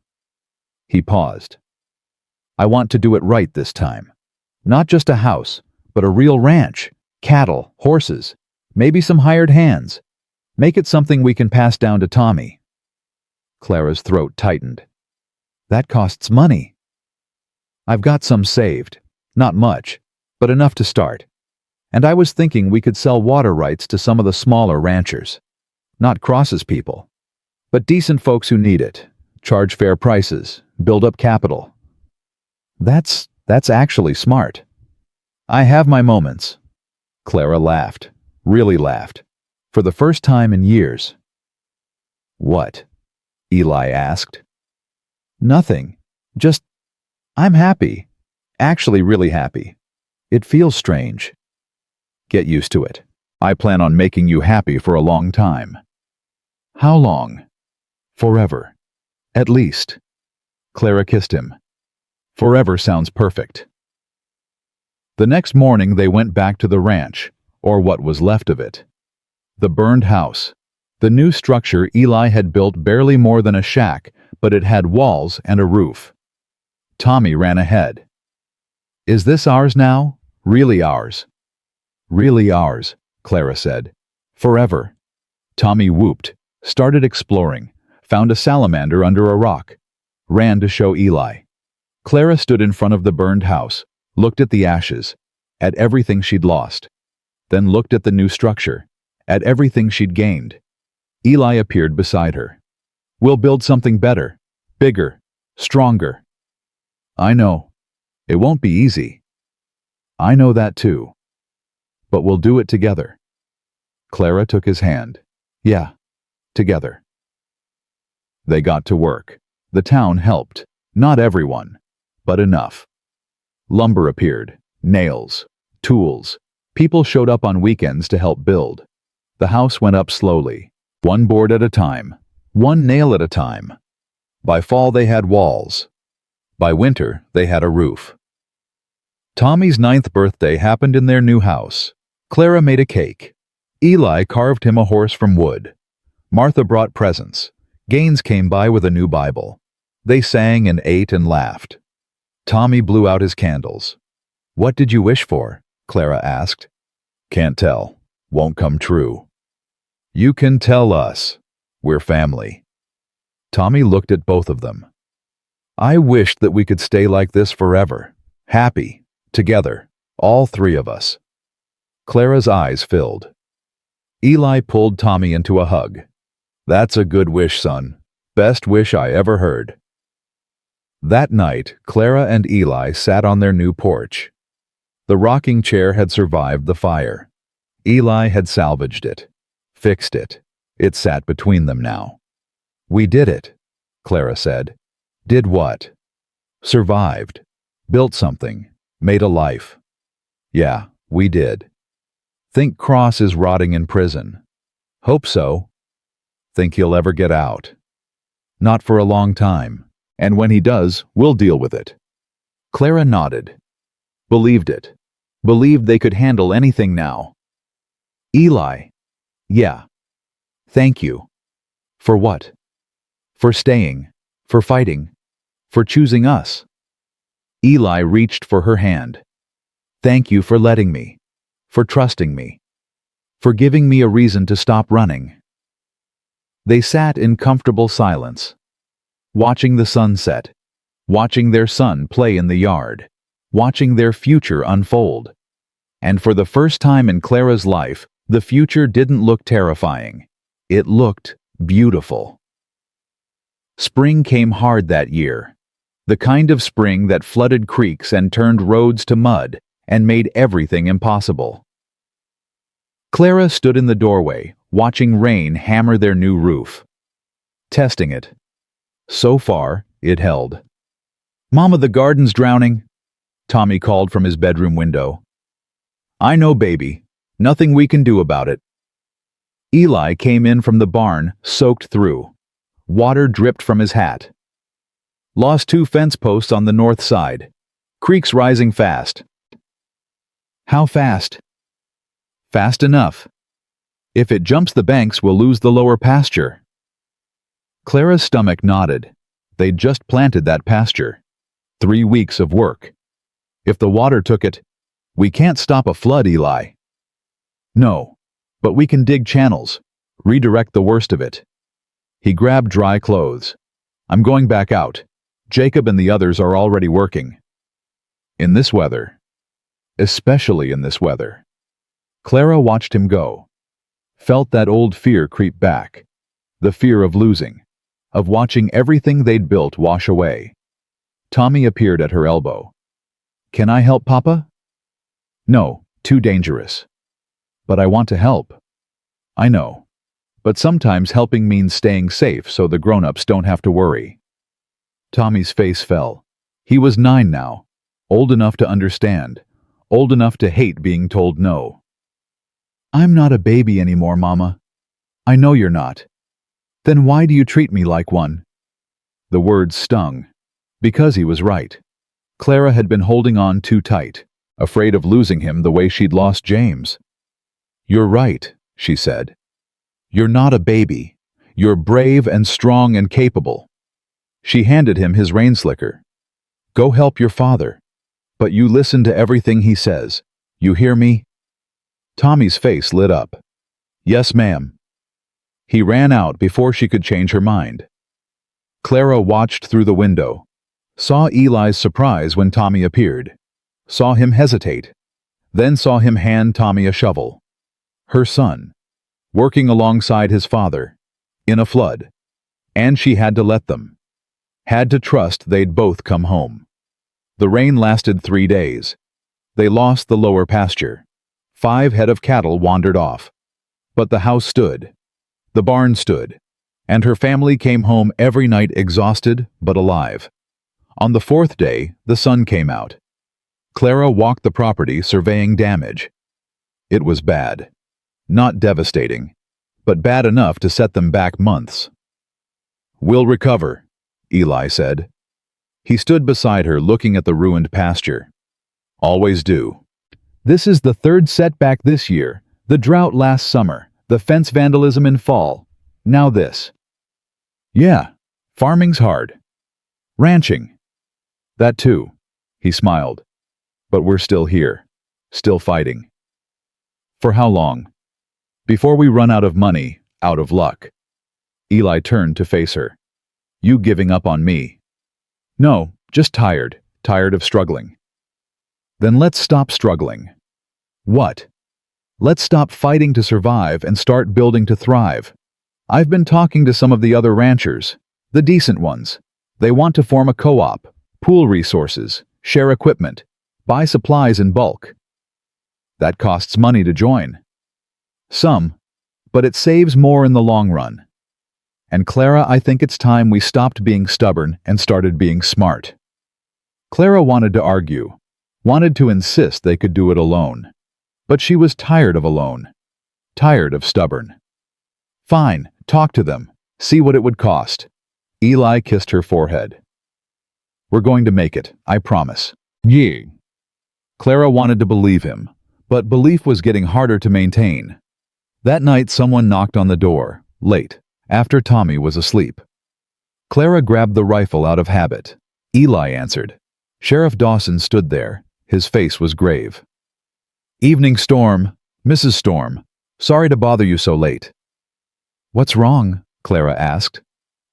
He paused. "I want to do it right this time. Not just a house, but a real ranch. Cattle, horses, maybe some hired hands. Make it something we can pass down to Tommy." Clara's throat tightened. "That costs money." "I've got some saved. Not much, but enough to start. And I was thinking we could sell water rights to some of the smaller ranchers. Not Cross's people, but decent folks who need it. Charge fair prices, build up capital." That's actually smart." "I have my moments." Clara laughed, really laughed, for the first time in years. "What?" Eli asked. "Nothing. Just, I'm happy. Actually really happy. It feels strange." "Get used to it. I plan on making you happy for a long time." "How long?" "Forever. At least." Clara kissed him. "Forever sounds perfect." The next morning they went back to the ranch, or what was left of it. The burned house. The new structure Eli had built barely more than a shack, but it had walls and a roof. Tommy ran ahead. "Is this ours now? Really ours?" "Really ours," Clara said. "Forever." Tommy whooped, started exploring, found a salamander under a rock, ran to show Eli. Clara stood in front of the burned house, looked at the ashes, at everything she'd lost, then looked at the new structure, at everything she'd gained. Eli appeared beside her. "We'll build something better, bigger, stronger." "I know. It won't be easy." "I know that too. But we'll do it together." Clara took his hand. "Yeah, together." They got to work. The town helped. Not everyone, but enough. Lumber appeared, nails, tools. People showed up on weekends to help build. The house went up slowly, one board at a time, one nail at a time. By fall they had walls. By winter they had a roof. Tommy's 9th birthday happened in their new house. Clara made a cake. Eli carved him a horse from wood. Martha brought presents. Gaines came by with a new Bible. They sang and ate and laughed. Tommy blew out his candles. "What did you wish for?" Clara asked. "Can't tell. Won't come true." "You can tell us. We're family." Tommy looked at both of them. "I wished that we could stay like this forever. Happy. Together. All three of us." Clara's eyes filled. Eli pulled Tommy into a hug. "That's a good wish, son. Best wish I ever heard." That night, Clara and Eli sat on their new porch. The rocking chair had survived the fire. Eli had salvaged it, fixed it. It sat between them now. "We did it," Clara said. "Did what?" "Survived. Built something. Made a life." "Yeah, we did." "Think Cross is rotting in prison." Hope so. Think he'll ever get out? Not for a long time. And when he does, we'll deal with it. Clara nodded. Believed it. Believed they could handle anything now. Eli. Yeah. Thank you. For what? For staying. For fighting. For choosing us. Eli reached for her hand. Thank you for letting me. For trusting me. For giving me a reason to stop running. They sat in comfortable silence, watching the sunset, watching their son play in the yard, watching their future unfold. And for the first time in Clara's life, the future didn't look terrifying. It looked beautiful. Spring came hard that year. The kind of spring that flooded creeks and turned roads to mud and made everything impossible. Clara stood in the doorway, watching rain hammer their new roof. Testing it. So far, it held. "Mama, the garden's drowning," Tommy called from his bedroom window. "I know, baby. Nothing we can do about it." Eli came in from the barn, soaked through. Water dripped from his hat. "Lost 2 fence posts on the north side. Creek's rising fast." "How fast?" "Fast enough. If it jumps the banks, we'll lose the lower pasture." Clara's stomach nodded. They'd just planted that pasture. 3 weeks of work. If the water took it, "We can't stop a flood, Eli." "No, but we can dig channels, redirect the worst of it." He grabbed dry clothes. "I'm going back out. Jacob and the others are already working." In this weather. Especially in this weather. Clara watched him go. Felt that old fear creep back. The fear of losing. Of watching everything they'd built wash away. Tommy appeared at her elbow. "Can I help, Papa?" "No, too dangerous." "But I want to help." "I know. But sometimes helping means staying safe so the grown-ups don't have to worry." Tommy's face fell. He was 9 now. Old enough to understand. Old enough to hate being told no. "I'm not a baby anymore, Mama." "I know you're not." "Then why do you treat me like one?" The words stung. Because he was right. Clara had been holding on too tight, afraid of losing him the way she'd lost James. "You're right," she said. "You're not a baby. You're brave and strong and capable." She handed him his rain slicker. "Go help your father. But you listen to everything he says. You hear me?" Tommy's face lit up. "Yes, ma'am." He ran out before she could change her mind. Clara watched through the window. Saw Eli's surprise when Tommy appeared. Saw him hesitate. Then saw him hand Tommy a shovel. Her son. Working alongside his father. In a flood. And she had to let them. Had to trust they'd both come home. The rain lasted 3 days. They lost the lower pasture. 5 head of cattle wandered off. But the house stood. The barn stood. And her family came home every night exhausted but alive. On the 4th day, the sun came out. Clara walked the property surveying damage. It was bad. Not devastating, but bad enough to set them back months. "We'll recover," Eli said. He stood beside her looking at the ruined pasture. "Always do." "This is the 3rd setback this year. The drought last summer, the fence vandalism in fall. Now this." "Yeah, farming's hard. Ranching. That too," he smiled. "But we're still here, still fighting." "For how long?" "Before we run out of money, out of luck." Eli turned to face her. "You giving up on me?" "No, just tired of struggling." "Then let's stop struggling." "What?" "Let's stop fighting to survive and start building to thrive. I've been talking to some of the other ranchers, the decent ones. They want to form a co-op, pool resources, share equipment, buy supplies in bulk." "That costs money to join." "Some, but it saves more in the long run." "And Clara, I think it's time we stopped being stubborn and started being smart." Clara wanted to argue, wanted to insist they could do it alone. But she was tired of alone, tired of stubborn. Fine, talk to them. See what it would cost. Eli kissed her forehead. We're going to make it, I promise. Yeah. Clara wanted to believe him, but belief was getting harder to maintain. That night someone knocked on the door, late, after Tommy was asleep. Clara grabbed the rifle out of habit. Eli answered. Sheriff Dawson stood there. His face was grave. Evening, Storm. Mrs. Storm. Sorry to bother you so late. What's wrong? Clara asked,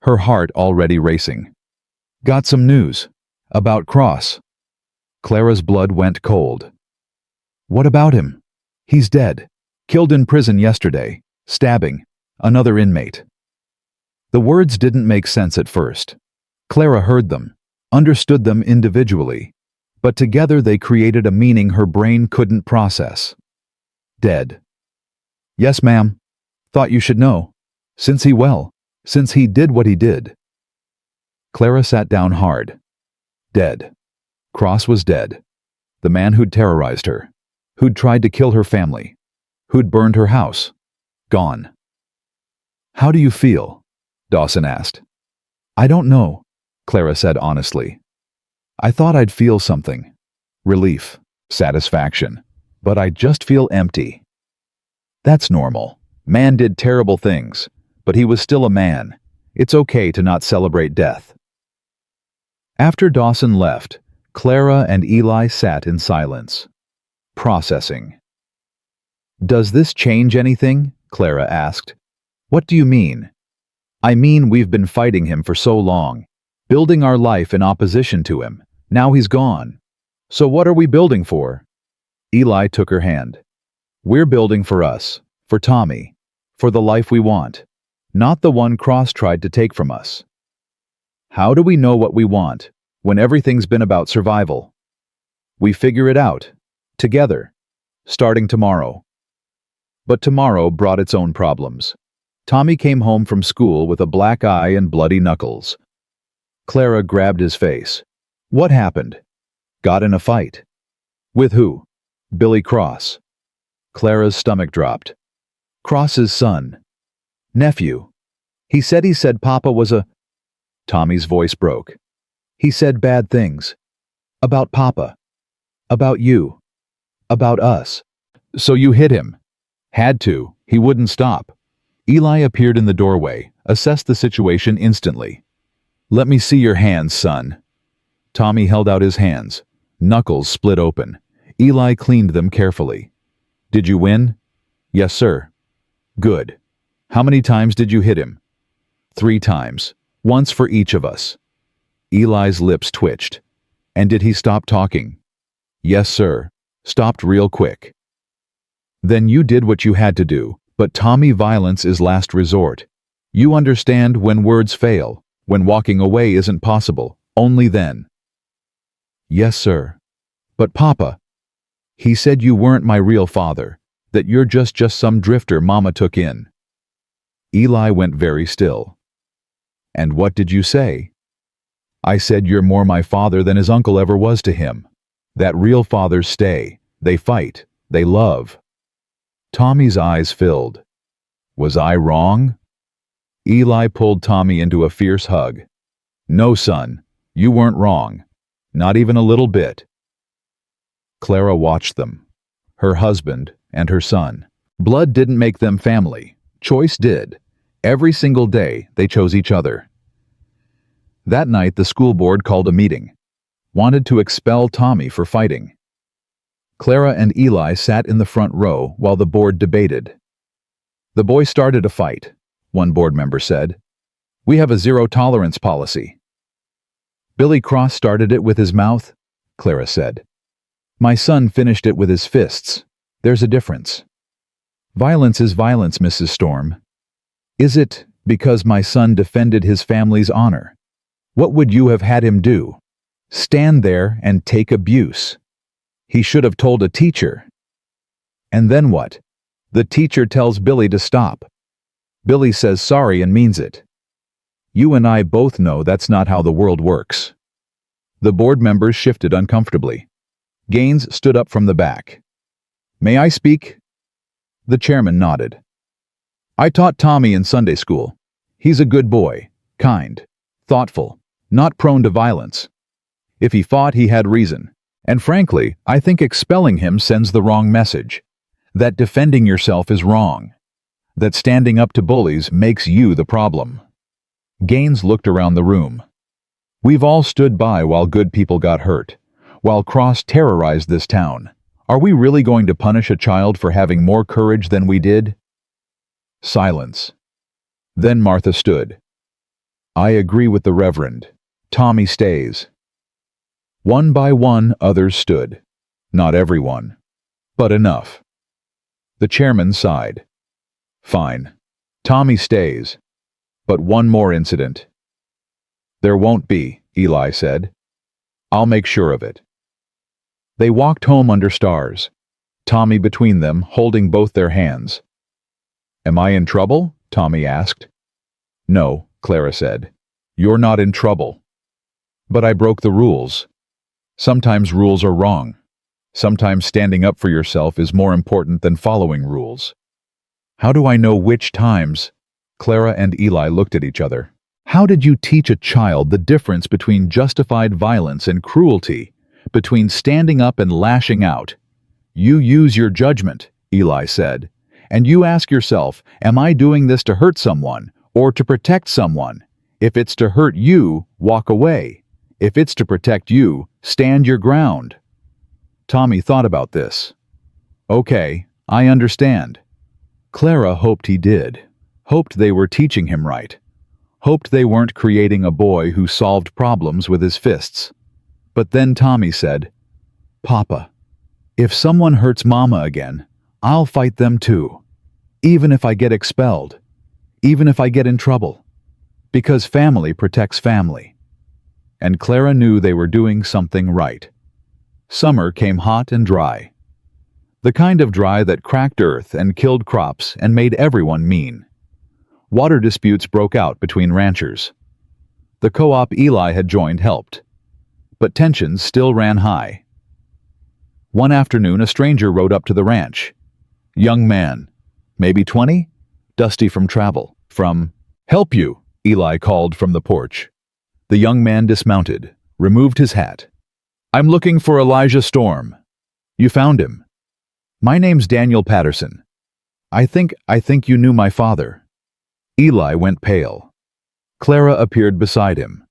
her heart already racing. Got some news. About Cross. Clara's blood went cold. What about him? He's dead. Killed in prison yesterday. Stabbing. Another inmate. The words didn't make sense at first. Clara heard them, understood them individually, but together they created a meaning her brain couldn't process. Dead. Yes, ma'am. Thought you should know. Since he did what he did. Clara sat down hard. Dead. Cross was dead. The man who'd terrorized her, who'd tried to kill her family, who'd burned her house. Gone. How do you feel? Dawson asked. I don't know, Clara said honestly. I thought I'd feel something. Relief, satisfaction, but I just feel empty. That's normal. Man did terrible things, but he was still a man. It's okay to not celebrate death. After Dawson left, Clara and Eli sat in silence, processing. Does this change anything? Clara asked. What do you mean? I mean, we've been fighting him for so long, building our life in opposition to him. Now he's gone. So what are we building for? Eli took her hand. We're building for us, for Tommy, for the life we want, not the one Cross tried to take from us. How do we know what we want when everything's been about survival? We figure it out, together, starting tomorrow. But tomorrow brought its own problems. Tommy came home from school with a black eye and bloody knuckles. Clara grabbed his face. What happened? Got in a fight. With who? Billy Cross. Clara's stomach dropped. Cross's son. Nephew. He said Papa was a... Tommy's voice broke. He said bad things. About Papa. About you. About us. So you hit him. Had to. He wouldn't stop. Eli appeared in the doorway, assessed the situation instantly. Let me see your hands, son. Tommy held out his hands. Knuckles split open. Eli cleaned them carefully. Did you win? Yes, sir. Good. How many times did you hit him? 3 times. Once for each of us. Eli's lips twitched. And did he stop talking? Yes, sir. Stopped real quick. Then you did what you had to do, but Tommy, violence is last resort. You understand when words fail, when walking away isn't possible, only then. Yes, sir. But Papa, he said you weren't my real father, that you're just some drifter Mama took in. Eli went very still. And what did you say? I said you're more my father than his uncle ever was to him. That real fathers stay, they fight, they love. Tommy's eyes filled. Was I wrong? Eli pulled Tommy into a fierce hug. No, son, you weren't wrong. Not even a little bit. Clara watched them. Her husband and her son. Blood didn't make them family. Choice did. Every single day, they chose each other. That night, the school board called a meeting. Wanted to expel Tommy for fighting. Clara and Eli sat in the front row while the board debated. The boy started a fight, one board member said. We have a zero-tolerance policy. Billy Cross started it with his mouth, Clara said. My son finished it with his fists. There's a difference. Violence is violence, Mrs. Storm. Is it because my son defended his family's honor? What would you have had him do? Stand there and take abuse? He should have told a teacher. And then what? The teacher tells Billy to stop. Billy says sorry and means it. You and I both know that's not how the world works. The board members shifted uncomfortably. Gaines stood up from the back. May I speak? The chairman nodded. I taught Tommy in Sunday school. He's a good boy, kind, thoughtful, not prone to violence. If he fought, he had reason. And frankly, I think expelling him sends the wrong message. That defending yourself is wrong. That standing up to bullies makes you the problem. Gaines looked around the room. We've all stood by while good people got hurt, while Cross terrorized this town. Are we really going to punish a child for having more courage than we did? Silence. Then Martha stood. I agree with the Reverend. Tommy stays. One by one, others stood. Not everyone, but enough. The chairman sighed. Fine. Tommy stays. But one more incident. There won't be, Eli said. I'll make sure of it. They walked home under stars, Tommy between them, holding both their hands. Am I in trouble? Tommy asked. No, Clara said. You're not in trouble. But I broke the rules. Sometimes rules are wrong. Sometimes standing up for yourself is more important than following rules. How do I know which times? Clara and Eli looked at each other. How did you teach a child the difference between justified violence and cruelty, between standing up and lashing out? You use your judgment, Eli said, and you ask yourself, am I doing this to hurt someone or to protect someone? If it's to hurt you, walk away. If it's to protect you, stand your ground. Tommy thought about this. Okay, I understand. Clara hoped he did. Hoped they were teaching him right. Hoped they weren't creating a boy who solved problems with his fists. But then Tommy said, Papa, if someone hurts Mama again, I'll fight them too. Even if I get expelled. Even if I get in trouble. Because family protects family. And Clara knew they were doing something right. Summer came hot and dry. The kind of dry that cracked earth and killed crops and made everyone mean. Water disputes broke out between ranchers. The co-op Eli had joined helped. But tensions still ran high. One afternoon, a stranger rode up to the ranch. Young man, maybe 20, dusty from travel. Help you, Eli called from the porch. The young man dismounted, removed his hat. I'm looking for Elijah Storm. You found him. My name's Daniel Patterson. I think you knew my father. Eli went pale. Clara appeared beside him.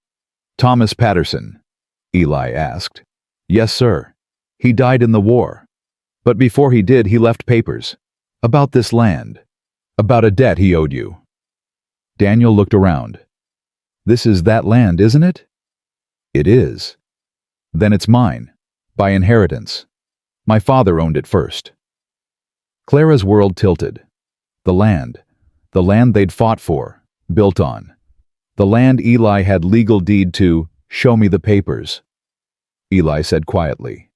Thomas Patterson, Eli asked. Yes, sir. He died in the war. But before he did, he left papers. About this land. About a debt he owed you. Daniel looked around. This is that land, isn't it? It is. Then it's mine. By inheritance. My father owned it first. Clara's world tilted. The land they'd fought for, built on. The land Eli had legal deed to. Show me the papers. Eli said quietly.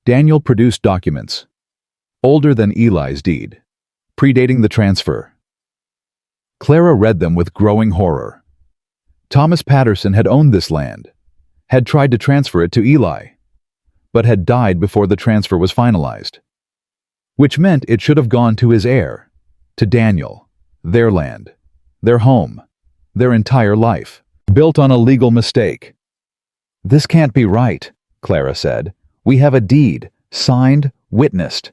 Daniel produced documents. Older than Eli's deed. Predating the transfer. Clara read them with growing horror. Thomas Patterson had owned this land, had tried to transfer it to Eli, but had died before the transfer was finalized. Which meant it should have gone to his heir, to Daniel, their land, their home, their entire life, built on a legal mistake. This can't be right, Clara said. We have a deed, signed, witnessed.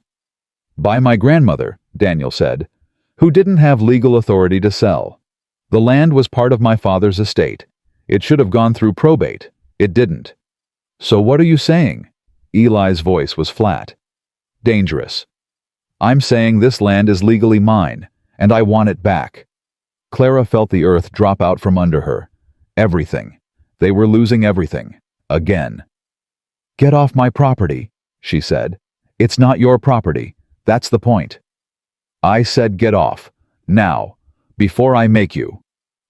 By my grandmother, Daniel said, who didn't have legal authority to sell. The land was part of my father's estate. It should have gone through probate. It didn't. So what are you saying? Eli's voice was flat. Dangerous. I'm saying this land is legally mine, and I want it back. Clara felt the earth drop out from under her. Everything. They were losing everything. Again. Get off my property, she said. It's not your property. That's the point. I said get off. Now. Before I make you.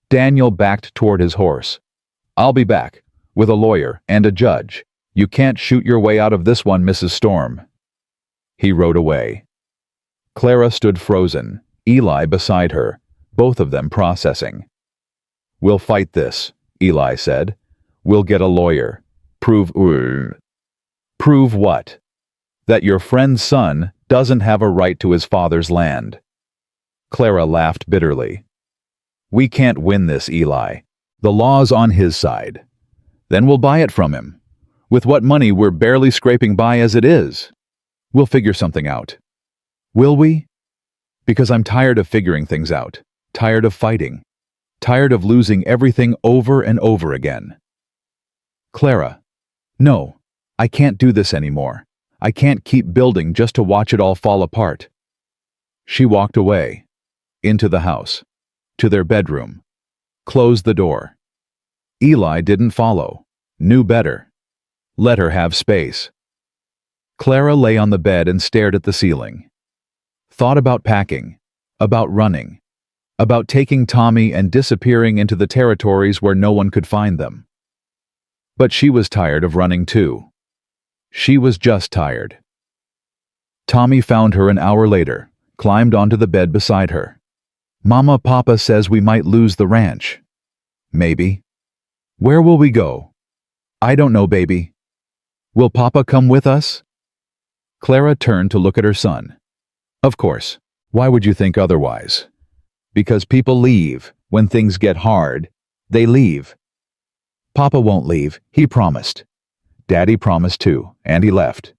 Daniel backed toward his horse. I'll be back. With a lawyer and a judge. You can't shoot your way out of this one, Mrs. Storm. He rode away. Clara stood frozen, Eli beside her, both of them processing. We'll fight this, Eli said. We'll get a lawyer. Prove what? That your friend's son doesn't have a right to his father's land. Clara laughed bitterly. We can't win this, Eli. The law's on his side. Then we'll buy it from him. With what money we're barely scraping by as it is. We'll figure something out. Will we? Because I'm tired of figuring things out. Tired of fighting. Tired of losing everything over and over again. Clara. No, I can't do this anymore. I can't keep building just to watch it all fall apart. She walked away. Into the house. To their bedroom. Closed the door. Eli didn't follow. Knew better. Let her have space. Clara lay on the bed and stared at the ceiling. Thought about packing. About running. About taking Tommy and disappearing into the territories where no one could find them. But she was tired of running too. She was just tired. Tommy found her an hour later, climbed onto the bed beside her. Mama, Papa says we might lose the ranch. Maybe. Where will we go? I don't know, baby. Will Papa come with us? Clara turned to look at her son. Of course. Why would you think otherwise? Because people leave. When things get hard, they leave. Papa won't leave. He promised. Daddy promised too, and he left.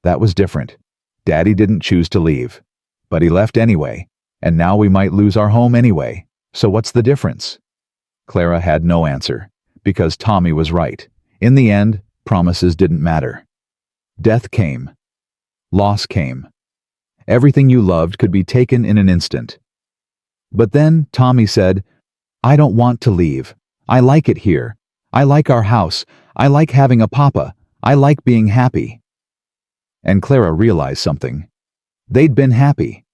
That was different. Daddy didn't choose to leave. But he left anyway, and now we might lose our home anyway. So what's the difference? Clara had no answer, because Tommy was right. In the end, promises didn't matter. Death came. Loss came. Everything you loved could be taken in an instant. But then Tommy said, I don't want to leave. I like it here. I like our house. I like having a papa. I like being happy. And Clara realized something. They'd been happy.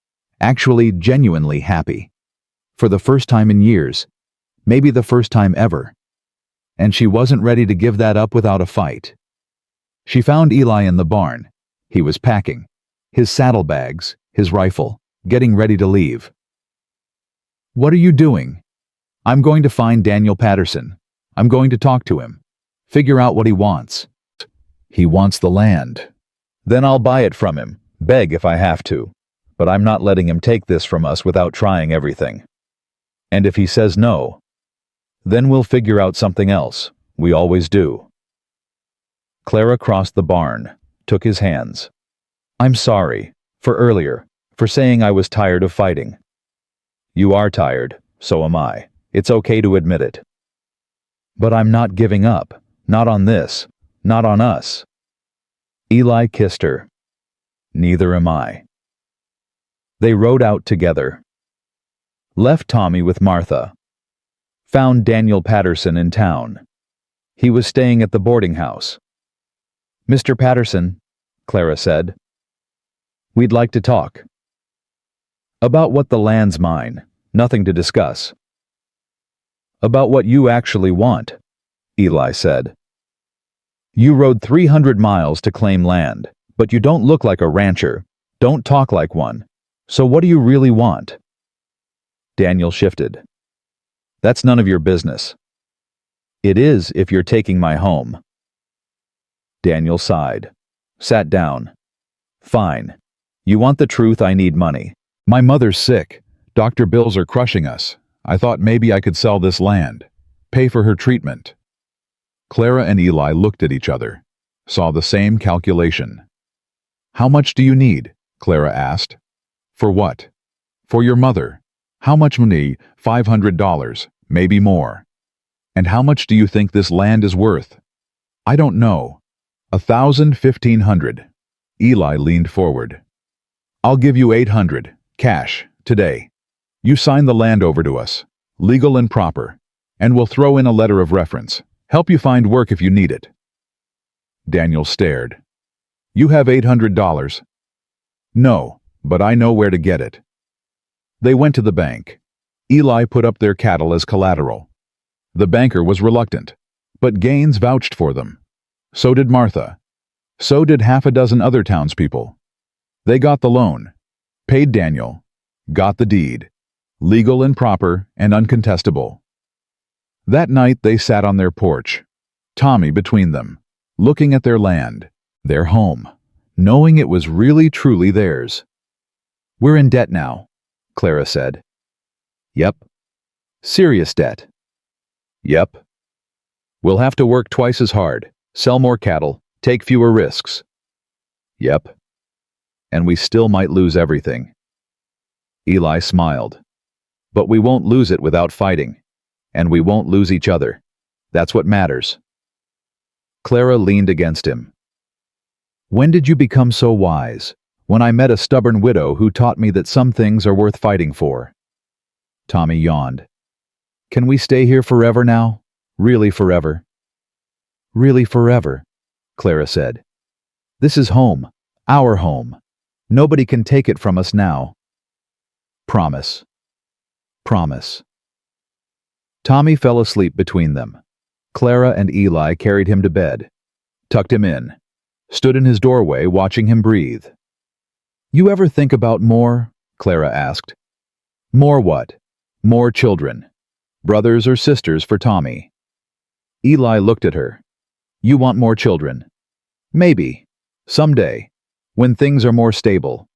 Actually, genuinely happy. For the first time in years. Maybe the first time ever. And she wasn't ready to give that up without a fight. She found Eli in the barn. He was packing. His saddlebags, his rifle, getting ready to leave. What are you doing? I'm going to find Daniel Patterson. I'm going to talk to him. Figure out what he wants. He wants the land. Then I'll buy it from him, beg if I have to. But I'm not letting him take this from us without trying everything. And if he says no, then we'll figure out something else. We always do. Clara crossed the barn, took his hands. I'm sorry, for earlier, for saying I was tired of fighting. You are tired, so am I. It's okay to admit it. But I'm not giving up. Not on this. Not on us. Eli kissed her. Neither am I. They rode out together. Left Tommy with Martha. Found Daniel Patterson in town. He was staying at the boarding house. Mr. Patterson, Clara said. We'd like to talk. About what the land's mine. Nothing to discuss. About what you actually want, Eli said. You rode 300 miles to claim land, but you don't look like a rancher. Don't talk like one. So what do you really want? Daniel shifted. That's none of your business. It is if you're taking my home. Daniel sighed. Sat down. Fine. You want the truth, I need money. My mother's sick. Doctor bills are crushing us. I thought maybe I could sell this land. Pay for her treatment. Clara and Eli looked at each other. Saw the same calculation. How much do you need? Clara asked. For what? For your mother. How much money? $500, maybe more. And how much do you think this land is worth? I don't know. 1,000, 1,500. Eli leaned forward. I'll give you 800, cash, today. You sign the land over to us, legal and proper, and we'll throw in a letter of reference. Help you find work if you need it. Daniel stared. You have $800. No, but I know where to get it. They went to the bank. Eli put up their cattle as collateral. The banker was reluctant, but Gaines vouched for them. So did Martha. So did half a dozen other townspeople. They got the loan, paid Daniel, got the deed, legal and proper and uncontestable. That night they sat on their porch, Tommy between them, looking at their land, their home, knowing it was really truly theirs. We're in debt now, Clara said. Yep. Serious debt. Yep. We'll have to work twice as hard, sell more cattle, take fewer risks. Yep. And we still might lose everything. Eli smiled. But we won't lose it without fighting. And we won't lose each other. That's what matters. Clara leaned against him. When did you become so wise? When I met a stubborn widow who taught me that some things are worth fighting for. Tommy yawned. Can we stay here forever now? Really forever? Really forever, Clara said. This is home, our home. Nobody can take it from us now. Promise. Promise. Tommy fell asleep between them. Clara and Eli carried him to bed, tucked him in, stood in his doorway watching him breathe. You ever think about more? Clara asked. More what? More children. Brothers or sisters for Tommy. Eli looked at her. You want more children? Maybe. Someday. When things are more stable.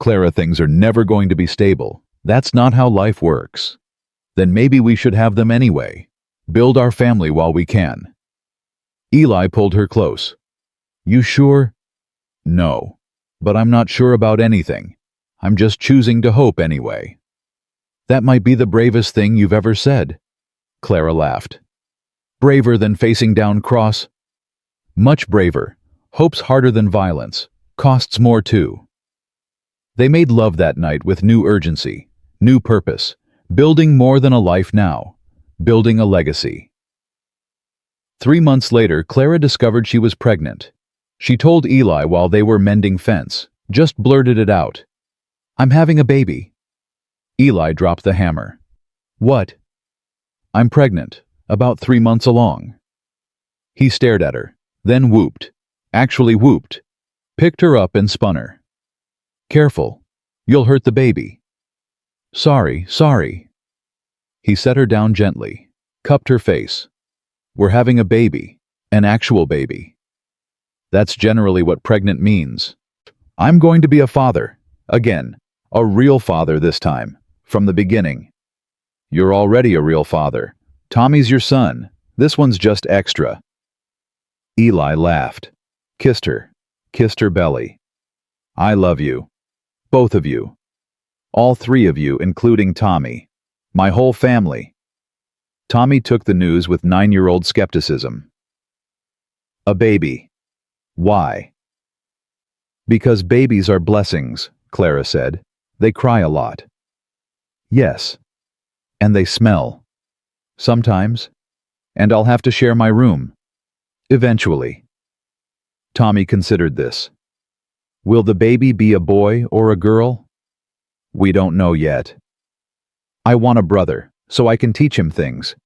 Clara, things are never going to be stable. That's not how life works. Then maybe we should have them anyway. Build our family while we can. Eli pulled her close. You sure? No. But I'm not sure about anything. I'm just choosing to hope anyway. That might be the bravest thing you've ever said. Clara laughed. Braver than facing down cross? Much braver. Hope's harder than violence. Costs more too. They made love that night with new urgency, new purpose, building more than a life now, building a legacy. 3 months later, Clara discovered she was pregnant. She told Eli while they were mending fence, just blurted it out. I'm having a baby. Eli dropped the hammer. What? I'm pregnant, about 3 months along. He stared at her, then whooped, actually whooped, picked her up and spun her. Careful, you'll hurt the baby. Sorry, sorry. He set her down gently, cupped her face. We're having a baby, an actual baby. That's generally what pregnant means. I'm going to be a father, again, a real father this time, from the beginning. You're already a real father. Tommy's your son. This one's just extra. Eli laughed, kissed her belly. I love you. Both of you. All 3 of you, including Tommy. My whole family. Tommy took the news with 9-year-old skepticism. A baby. Why? Because babies are blessings, Clara said. They cry a lot. Yes. And they smell. Sometimes. And I'll have to share my room. Eventually. Tommy considered this. Will the baby be a boy or a girl? We don't know yet. I want a brother, so I can teach him things.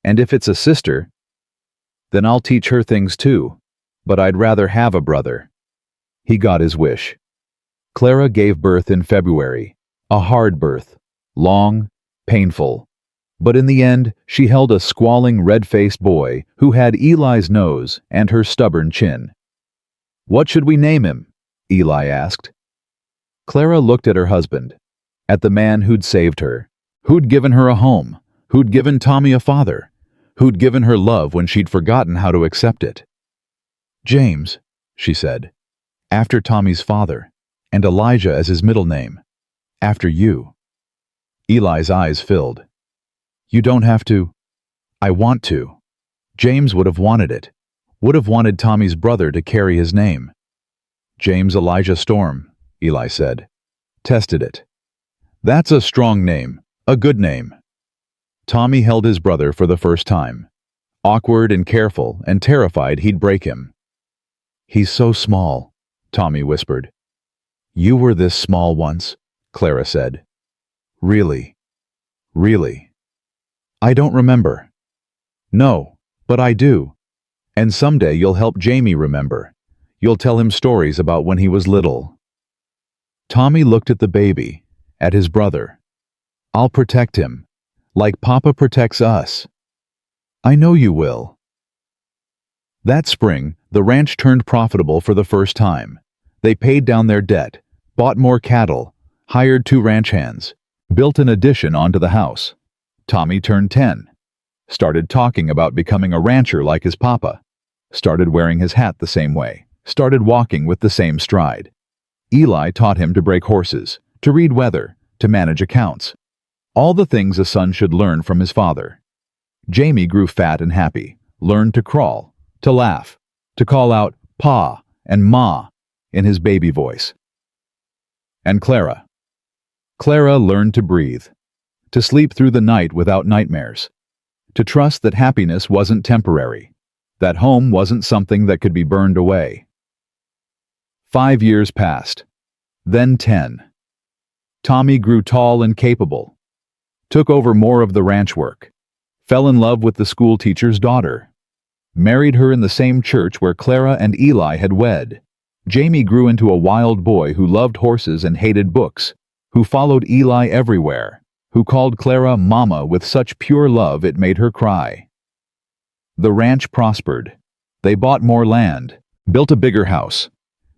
And if it's a sister, then I'll teach her things too. But I'd rather have a brother. He got his wish. Clara gave birth in February. A hard birth. Long, painful. But in the end, she held a squalling, red-faced boy who had Eli's nose and her stubborn chin. What should we name him? Eli asked. Clara looked at her husband, at the man who'd saved her, who'd given her a home, who'd given Tommy a father, who'd given her love when she'd forgotten how to accept it. James, she said, after Tommy's father, and Elijah as his middle name, after you. Eli's eyes filled. You don't have to. I want to. James would have wanted it, would have wanted Tommy's brother to carry his name. James Elijah Storm, Eli said. Tested it. That's a strong name, a good name. Tommy held his brother for the first time, awkward and careful and terrified he'd break him. He's so small, Tommy whispered. You were this small once, Clara said. Really? Really? I don't remember. No, but I do. And someday you'll help Jamie remember. You'll tell him stories about when he was little. Tommy looked at the baby, at his brother. I'll protect him, like Papa protects us. I know you will. That spring, the ranch turned profitable for the first time. They paid down their debt, bought more cattle, hired 2 ranch hands, built an addition onto the house. Tommy turned 10, started talking about becoming a rancher like his papa, started wearing his hat the same way, started walking with the same stride. Eli taught him to break horses, to read weather, to manage accounts. All the things a son should learn from his father. Jamie grew fat and happy, learned to crawl, to laugh, to call out Pa and Ma in his baby voice. And Clara. Clara learned to breathe, to sleep through the night without nightmares, to trust that happiness wasn't temporary, that home wasn't something that could be burned away. 5 years passed, then 10. Tommy grew tall and capable, took over more of the ranch work, fell in love with the school teacher's daughter, married her in the same church where Clara and Eli had wed. Jamie grew into a wild boy who loved horses and hated books, who followed Eli everywhere, who called Clara Mama with such pure love it made her cry. The ranch prospered. They bought more land, built a bigger house,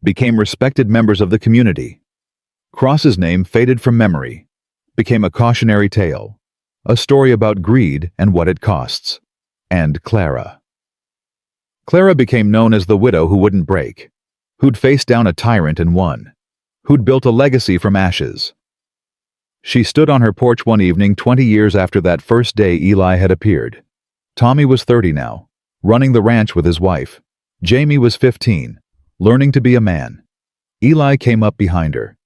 became respected members of the community. Cross's name faded from memory, became a cautionary tale, a story about greed and what it costs. And Clara. Clara became known as the widow who wouldn't break, who'd faced down a tyrant and won, who'd built a legacy from ashes. She stood on her porch one evening 20 years after that first day Eli had appeared. Tommy was 30 now, running the ranch with his wife. Jamie was 15, learning to be a man. Eli came up behind her,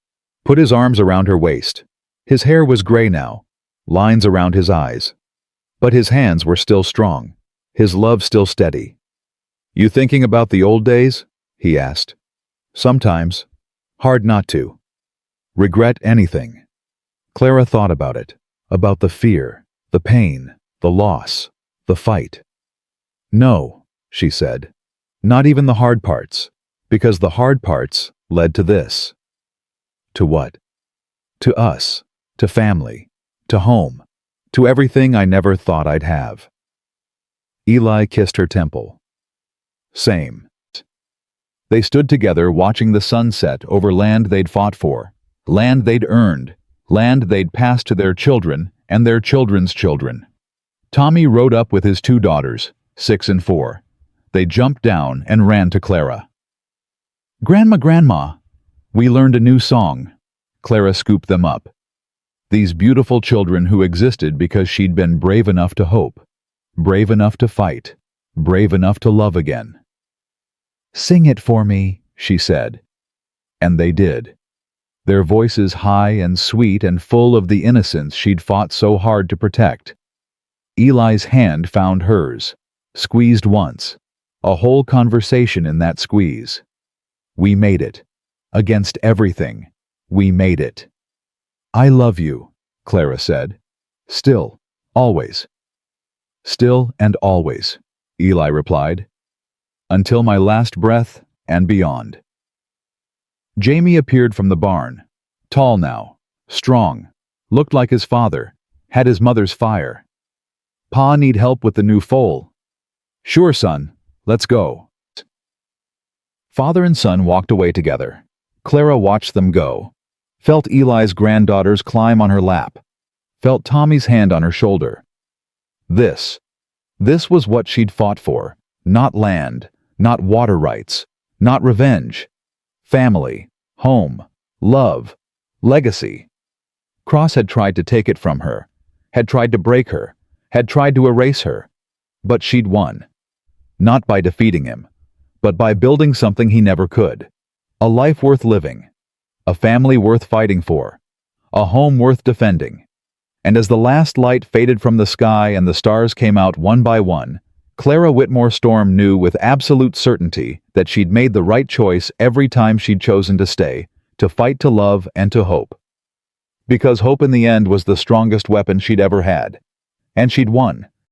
put his arms around her waist. His hair was gray now, lines around his eyes. But his hands were still strong, his love still steady. "You thinking about the old days?" he asked. "Sometimes. Hard not to. Regret anything." Clara thought about it, about the fear, the pain, the loss, the fight. "No," she said, "not even the hard parts, because the hard parts led to this." To what? To us, to family, to home, to everything I never thought I'd have. Eli kissed her temple. Same. They stood together watching the sunset over land they'd fought for, land they'd earned, land they'd passed to their children and their children's children. Tommy rode up with his 2 daughters, 6 and 4. They jumped down and ran to Clara. Grandma, we learned a new song." Clara scooped them up. These beautiful children who existed because she'd been brave enough to hope, brave enough to fight, brave enough to love again. "Sing it for me," she said. And they did. Their voices high and sweet and full of the innocence she'd fought so hard to protect. Eli's hand found hers, squeezed once, a whole conversation in that squeeze. "We made it. Against everything, we made it." "I love you," Clara said. "Still, always." "Still and always," Eli replied. "Until my last breath and beyond." Jamie appeared from the barn, tall now, strong, looked like his father, had his mother's fire. "Pa need help with the new foal?" "Sure, son, let's go." Father and son walked away together. Clara watched them go, felt Eli's granddaughters climb on her lap, felt Tommy's hand on her shoulder. This was what she'd fought for, not land, not water rights, not revenge. Family, home, love, legacy. Cross had tried to take it from her, had tried to break her, had tried to erase her. But she'd won. Not by defeating him, but by building something he never could. A life worth living, a family worth fighting for, a home worth defending. And as the last light faded from the sky and the stars came out one by one, Clara Whitmore Storm knew with absolute certainty that she'd made the right choice every time she'd chosen to stay, to fight, to love, and to hope. Because hope in the end was the strongest weapon she'd ever had. And she'd won.